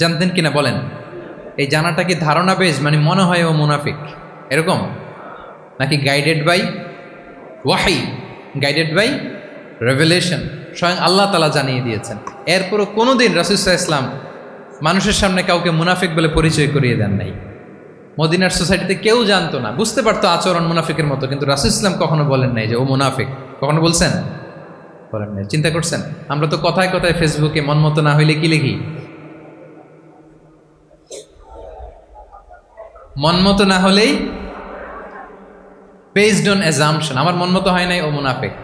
জানতেন কিনা বলেন? এই জানাটা কি ধারণা বেশ, মানে মনে হয় ও মুনাফিক এরকম, নাকি গাইডেড বাই ওয়াহি, গাইডেড বাই রেভেলেশন? স্বয়ং আল্লাহ তাআলা জানিয়ে দিয়েছেন। এরপরও কোনোদিন রাসূল সাল্লাল্লাহু আলাইহি ওয়াসাল্লাম মানুষের সামনে কাউকে মুনাফিক বলে পরিচয় করিয়ে দেন নাই। মদিনার সোসাইটিতে কেউ জানতো না, বুঝতে পারতো আচরণ মুনাফিকের মতো, কিন্তু রাসূল ইসলাম কখনো বলেন নাই যে ও মুনাফিক। কখনো বলছেন? বলেন নাই। চিন্তা করছেন? আমরা তো কথায় কথায় ফেসবুকে মন মতো না হইলে কি লিখি? মন মতো না হলেই বেসড অন অ্যাজাম্পশন, আমার মন মতো হয় নাই, ও মুনাফিক।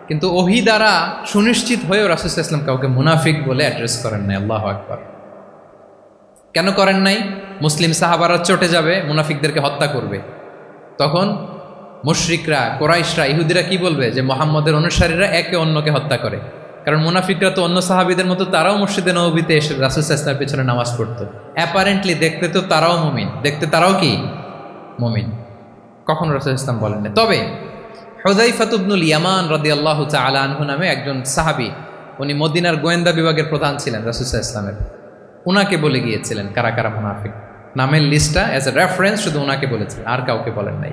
কিন্তু ওহী দ্বারা সুনিশ্চিত হয়েও রাসূল সাল্লাল্লাহু আলাইহি ওয়াসাল্লাম কাউকে মুনাফিক বলে অ্যাড্রেস করেন নাই। আল্লাহু আকবার। কেন করেন নাই? মুসলিম সাহাবারা চটে যাবে, মুনাফিকদেরকে হত্যা করবে, তখন মুশরিকরা, কোরাইশরা, ইহুদিরা কি বলবে? যে মুহাম্মদের অনুসারীরা একে অন্যকে হত্যা করে। কারণ মুনাফিকরা তো অন্য সাহাবীদের মতো তারাও মসজিদে নববীতে এসে রাসূল সাল্লাল্লাহু আলাইহি ওয়াসাল্লামের পেছনে নামাজ পড়তো। অ্যাপারেন্টলি দেখতে তো তারাও মুমিন, দেখতে তারাও কি মুমিন। কখনো রাসূল সাল্লাল্লাহু আলাইহি ওয়াসাল্লাম বলেন না। তবে হুযায়ফা ইবনুল ইয়ামান রাদিয়াল্লাহু তাআলা আনহু নামে একজন সাহাবী, উনি মদিনার গোয়েন্দা বিভাগের প্রধান ছিলেন রাসূল সাল্লাল্লাহু আলাইহি ওয়াসাল্লামের, উনাকে বলে গিয়েছিলেন কারা কারা মুনাফিক, নামের লিস্টটা অ্যাজ এ রেফারেন্স শুধু উনাকে বলেছিলেন, আর কাউকে বলেন নাই।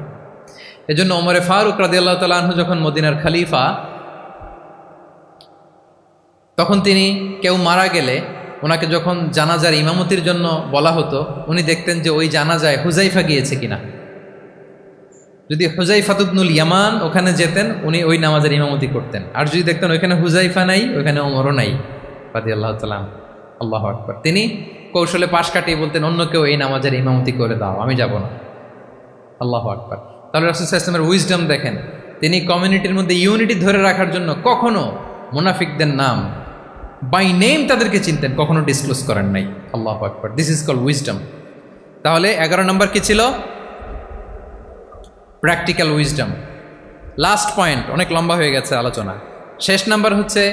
এজন্য ওমরে ফারুক রাদিয়াল্লাহু তাআলা আনহু যখন মদিনার খলিফা, তখন তিনি কেউ মারা গেলে ওনাকে যখন জানাজার ইমামতির জন্য বলা হতো, উনি দেখতেন যে ওই জানাজায় হুযায়ফা গিয়েছে কিনা। যদি হুযায়ফা ইবনুল ইয়ামান ওখানে যেতেন, উনি ওই নামাজের ইমামতি করতেন। আর যদি দেখতেন ওইখানে হুযায়ফা নাই, ওইখানে ওমরও নাই রাদিয়াল্লাহু তাআলা। আল্লাহু আকবার। তিনি কৌশলে পাশ কাটিয়ে বলতেন, অন্য কেউ এই নামাজের ইমামতি করে দাও, আমি যাব না। আল্লাহু আকবার। তাহলে রাসূল সাল্লাল্লাহু আলাইহি ওয়াসাল্লামের উইজডম দেখেন, তিনি কমিউনিটির মধ্যে ইউনিটি ধরে রাখার জন্য কখনো মুনাফিকদের নাম বাই নেম তাদেরকে চিনতেন, কখনো ডিসক্লোজ করেন নাই। আল্লাহু আকবার। This is called wisdom. তাহলে 11 নম্বর কি ছিল? Practical wisdom. লাস্ট পয়েন্ট, অনেক লম্বা হয়ে গেছে আলোচনা। শেষ নাম্বার হচ্ছে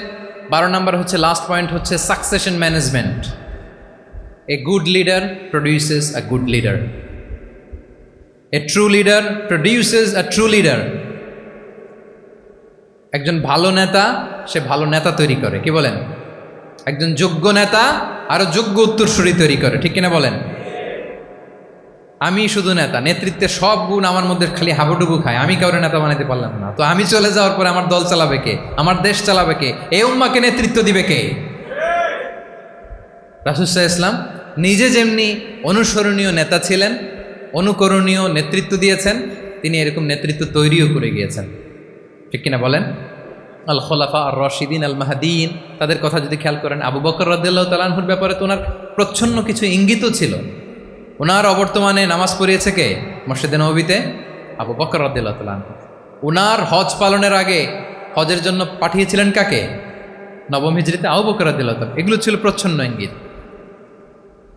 12 নম্বর হচ্ছে, লাস্ট পয়েন্ট হচ্ছে succession management. A good leader produces a good leader, a true leader produces a true leader. একজন ভালো নেতা, সে ভালো নেতা তৈরি করে, কি বলেন? একজন যোগ্য নেতা আরো যোগ্য উত্তরসূরি তৈরি করে, ঠিক কিনা বলেন? আমি শুধু নেতা, নেতৃত্বের সব গুণ আমার মধ্যে খালি হাবুডুবু খায়, আমি কাউরে নেতা বানাতে পারলাম না, তো আমি চলে যাওয়ার পরে আমার দল চালাবে কে? আমার দেশ চালাবে কে? এই উম্মাকে নেতৃত্ব দিবে কে? রাসূল সাল্লাল্লাহু আলাইহি ওয়াসাল্লাম নিজে যেমনি অনুসরণীয় নেতা ছিলেন, অনুকরণীয় নেতৃত্ব দিয়েছেন, তিনি এরকম নেতৃত্ব তৈরিও করে গিয়েছেন, ঠিক কিনা বলেন? আল খোলাফা আর রশিদিন আল মাহাদিন, তাদের কথা যদি খেয়াল করেন, আবু বকর রাদিয়াল্লাহু তাআলা আনহুর ব্যাপারে তো ওনার প্রচ্ছন্ন কিছু ইঙ্গিতও ছিল। ওনার অবর্তমানে নামাজ পড়িয়েছে কে মসজিদে নববীতে? আবু বকর রাদিয়াল্লাহু তাআলা আনহু। ওনার হজ পালনের আগে হজের জন্য পাঠিয়েছিলেন কাকে? নবম হিজরিতে আবু বকর রাদিয়াল্লাহু তাআলা। এগুলো ছিল প্রচ্ছন্ন ইঙ্গিত।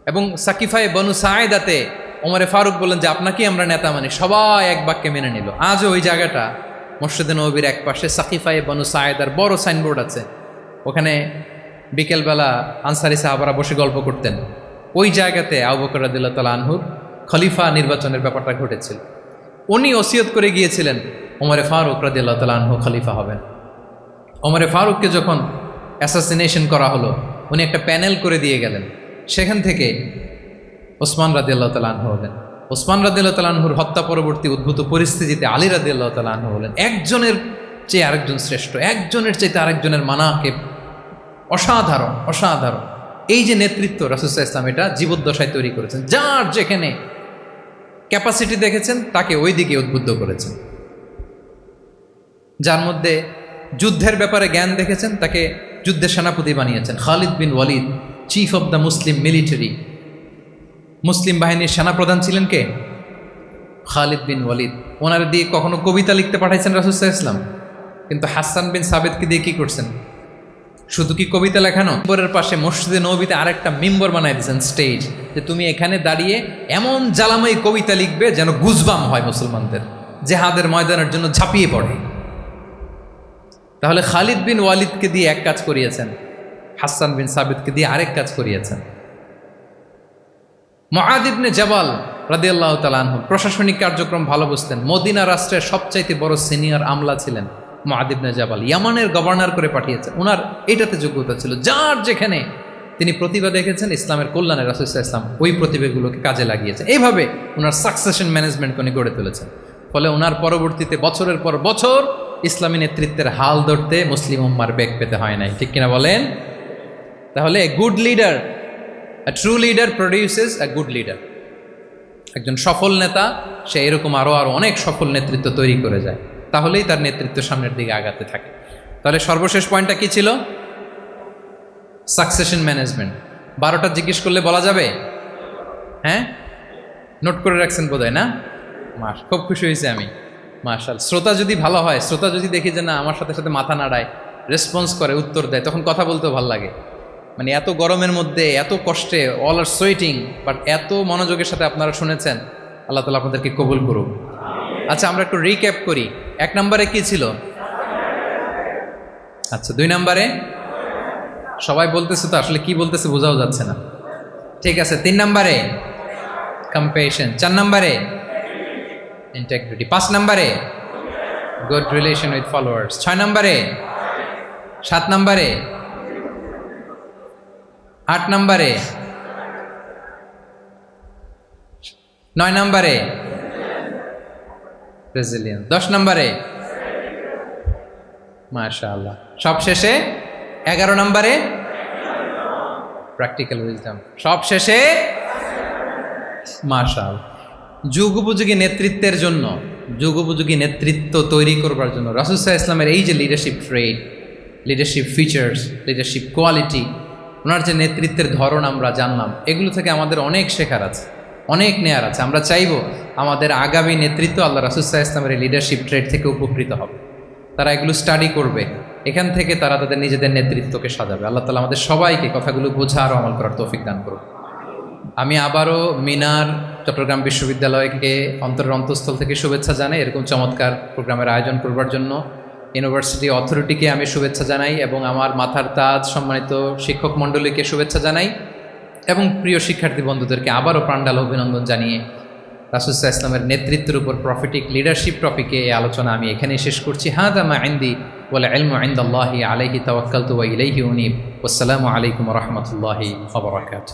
এবং সাকিফায়ে বনু সায়েদাতে ওমরে ফারুক বললেন যে আপনাকেই আমরা নেতা মানি, সবাই এক বাক্যে মেনে নিল। আজও ওই জায়গাটা মসজিদে নববীর এক পাশে সাকিফায়ে বনু সায়েদার বড় সাইনবোর্ড আছে, ওখানে বিকেলবেলা আনসারি সাহাবারা বসে গল্প করতেন। ওই জায়গাতে আবু বকর রাদিয়াল্লাহু তাআলা আনহুর খলিফা নির্বাচনের ব্যাপারটা ঘটেছিল। উনি ওসিয়ত করে গিয়েছিলেন ওমরে ফারুক রাদিয়াল্লাহু তাআলা আনহু খলিফা হবেন। ওমরে ফারুককে যখন অ্যাসাসিনেশন করা হলো, উনি একটা প্যানেল করে দিয়ে গেলেন। সেখান থেকে ওসমান রাদিয়াল্লাহু তাআলা আনহু হলেন। ওসমান রাদিয়াল্লাহু তাআলা আনহুর হত্যা পরবর্তী উদ্ভূত পরিস্থিতিতে আলী রাদিয়াল্লাহু তাআলা আনহু হলেন। একজনের চেয়ে আরেকজন শ্রেষ্ঠ, একজনের চাইতে আরেকজনের মানাকিব অসাধারণ অসাধারণ। এই যে নেতৃত্ব রাসূল সাল্লাল্লাহু আলাইহি ওয়াসাল্লাম এটা জীবদ্দশায় তৈরি করেছেন। যার যেখানে ক্যাপাসিটি দেখেছেন তাকে ওই দিকে উদ্বুদ্ধ করেছেন। যার মধ্যে যুদ্ধের ব্যাপারে জ্ঞান দেখেছেন তাকে যুদ্ধের সেনাপতি বানিয়েছেন। Khalid bin Walid, chief of the Muslim military, মুসলিম বাহিনীর সেনাপ্রধান ছিলেন কে? খালিদ বিন ওয়ালিদ। ওনার দিয়ে কখনো কবিতা লিখতে পাঠাইছেন রাসূল সাল্লাল্লাহু আলাইহি ওয়াসাল্লাম, কিন্তু হাসান বিন সাবিতকে দিয়ে কি করছেন? শুধু কি কবিতা লেখানো? মিম্বরের পাশে মসজিদে নববীতে আরেকটা মিম্বর বানাই দিয়েছেন, স্টেজ, যে তুমি এখানে দাঁড়িয়ে এমন জ্বালাময়ী কবিতা লিখবে যেন গুজবাম হয় মুসলমানদের, জেহাদের ময়দানের জন্য ঝাঁপিয়ে পড়ে। তাহলে খালিদ বিন ওয়ালিদকে দিয়ে এক কাজ করিয়েছেন, হাসান বিন সাবিতকে দিয়ে আরেক কাজ করিয়েছেন। মুআদ ইবনে জাবাল রাদিয়াল্লাহু তাআলা আনহু প্রশাসনিক কার্যক্রম ভালো বুঝতেন। মদিনা রাষ্ট্রের সবচাইতে বড় সিনিয়র আমলা ছিলেন মুআদ ইবনে জাবাল, ইয়ামানের গভর্নর করে পাঠিয়েছেন। ওনার এটাতে যোগ্যতা ছিল। যার যেখানে তিনি প্রতিভা দেখেছেন ইসলামের কল্যাণে রাসূল সাল্লাল্লাহু আলাইহি ওয়াসাল্লাম ওই প্রতিভাগুলোকে কাজে লাগিয়েছেন। এইভাবে ওনার সাকসেশন ম্যানেজমেন্ট উনি গড়ে তুলেছেন। ফলে ওনার পরবর্তীতে বছরের পর বছর ইসলামী নেতৃত্বের হাল ধরতে মুসলিম উম্মার বেগ পেতে হয় নাই, ঠিক কিনা বলেন? তাহলে good leader, a true leader produces a good leader. একজন সফল নেতা সে এরকম আরো অনেক সফল নেতৃত্ব তৈরি করে যায়, তাহলেই তার নেতৃত্ব সামনের দিকে আগাতে থাকে। তাহলে সর্বশেষ পয়েন্টটা কি ছিল? Succession management. 12টা জিজ্ঞেস করলে বলা যাবে? হ্যাঁ, নোট করে রাখছেন বোধহয় না? খুব খুশি হয়েছে আমি, মাশাআল্লাহ। শ্রোতা যদি ভালো হয়, শ্রোতা যদি দেখি যে না আমার সাথে সাথে মাথা নাড়ায়, রেসপন্স করে, উত্তর দেয়, তখন কথা বলতেও ভালো লাগে। মানে এত গরমের মধ্যে, এত কষ্টে, অল আর সোয়েটিং, বাট এত মনোযোগের সাথে আপনারা শুনেছেন। আল্লাহ তাআলা আপনাদেরকে কবুল করুক। আচ্ছা, আমরা একটু রিক্যাপ করি। 1 নম্বরে কি ছিল? আচ্ছা, 2 নম্বরে সবাই বলতেছে তো, আসলে কি বলতেছে বোঝাও যাচ্ছে না। ঠিক আছে, 3 নম্বরে কম্প্যাশন, 4 নম্বরে ইন্টিগ্রিটি, 5 নম্বরে গুড রিলেশন উইথ ফলোয়ার্স, 6 নম্বরে, 7 নম্বরে, 8 নম্বরে, 9 নম্বরে রেজিলিয়েন্স, 10 নম্বরে মাশাআল্লাহ, সব শেষে 11 নম্বরে প্র্যাকটিক্যাল উইজডম, সব শেষে মাশাআল্লাহ। যুগোপযোগী নেতৃত্বের জন্য, যুগোপযোগী নেতৃত্ব তৈরি করবার জন্য রাসূল সাল্লাল্লাহু আলাইহি ওয়াসাল্লামের এই যে leadership trait, leadership features, leadership quality, ওনার যে নেতৃত্বের ধরন আমরা জানলাম, এগুলো থেকে আমাদের অনেক শেখার আছে, অনেক নেয়ার আছে। আমরা চাইবো আমাদের আগামী নেতৃত্ব আল্লাহ রাসূল সাল্লাল্লাহু আলাইহি ওয়াসাল্লামের লিডারশিপ ট্রেড থেকে উপকৃত হবে। তারা এগুলো স্টাডি করবে, এখান থেকে তারা তাদের নিজেদের নেতৃত্বকে সাজাবে। আল্লাহ তাআলা আমাদের সবাইকে কথাগুলো বোঝা আর আমল করার তৌফিক দান করুন। আমি আবারও মিনার চট্টগ্রাম বিশ্ববিদ্যালয়কে অন্তরের অন্তঃস্থল থেকে শুভেচ্ছা জানাই। এরকম চমৎকার প্রোগ্রামের আয়োজন করবার জন্য ইউনিভার্সিটি অথরিটিকে আমি শুভেচ্ছা জানাই, এবং আমার মাথার তাজ সম্মানিত শিক্ষক মণ্ডলীকে শুভেচ্ছা জানাই, এবং প্রিয় শিক্ষার্থী বন্ধুদেরকে আবারও প্রাণঢাল অভিনন্দন জানিয়ে রাসূল সাল্লাল্লাহু আলাইহি ওয়াসাল্লামের নেতৃত্বের উপর প্রফিটিক লিডারশিপ টপিকে এই আলোচনা আমি এখানেই শেষ করছি। হাযা মা ইনদি ওয়াল ইলমু ইনদাল্লাহি আলাইহি তাওয়াক্কালতু ওয়া ইলাইহি উনীব। ওয়াসসালামু আলাইকুম ওয়া রাহমাতুল্লাহি ওয়া বারাকাতুহু।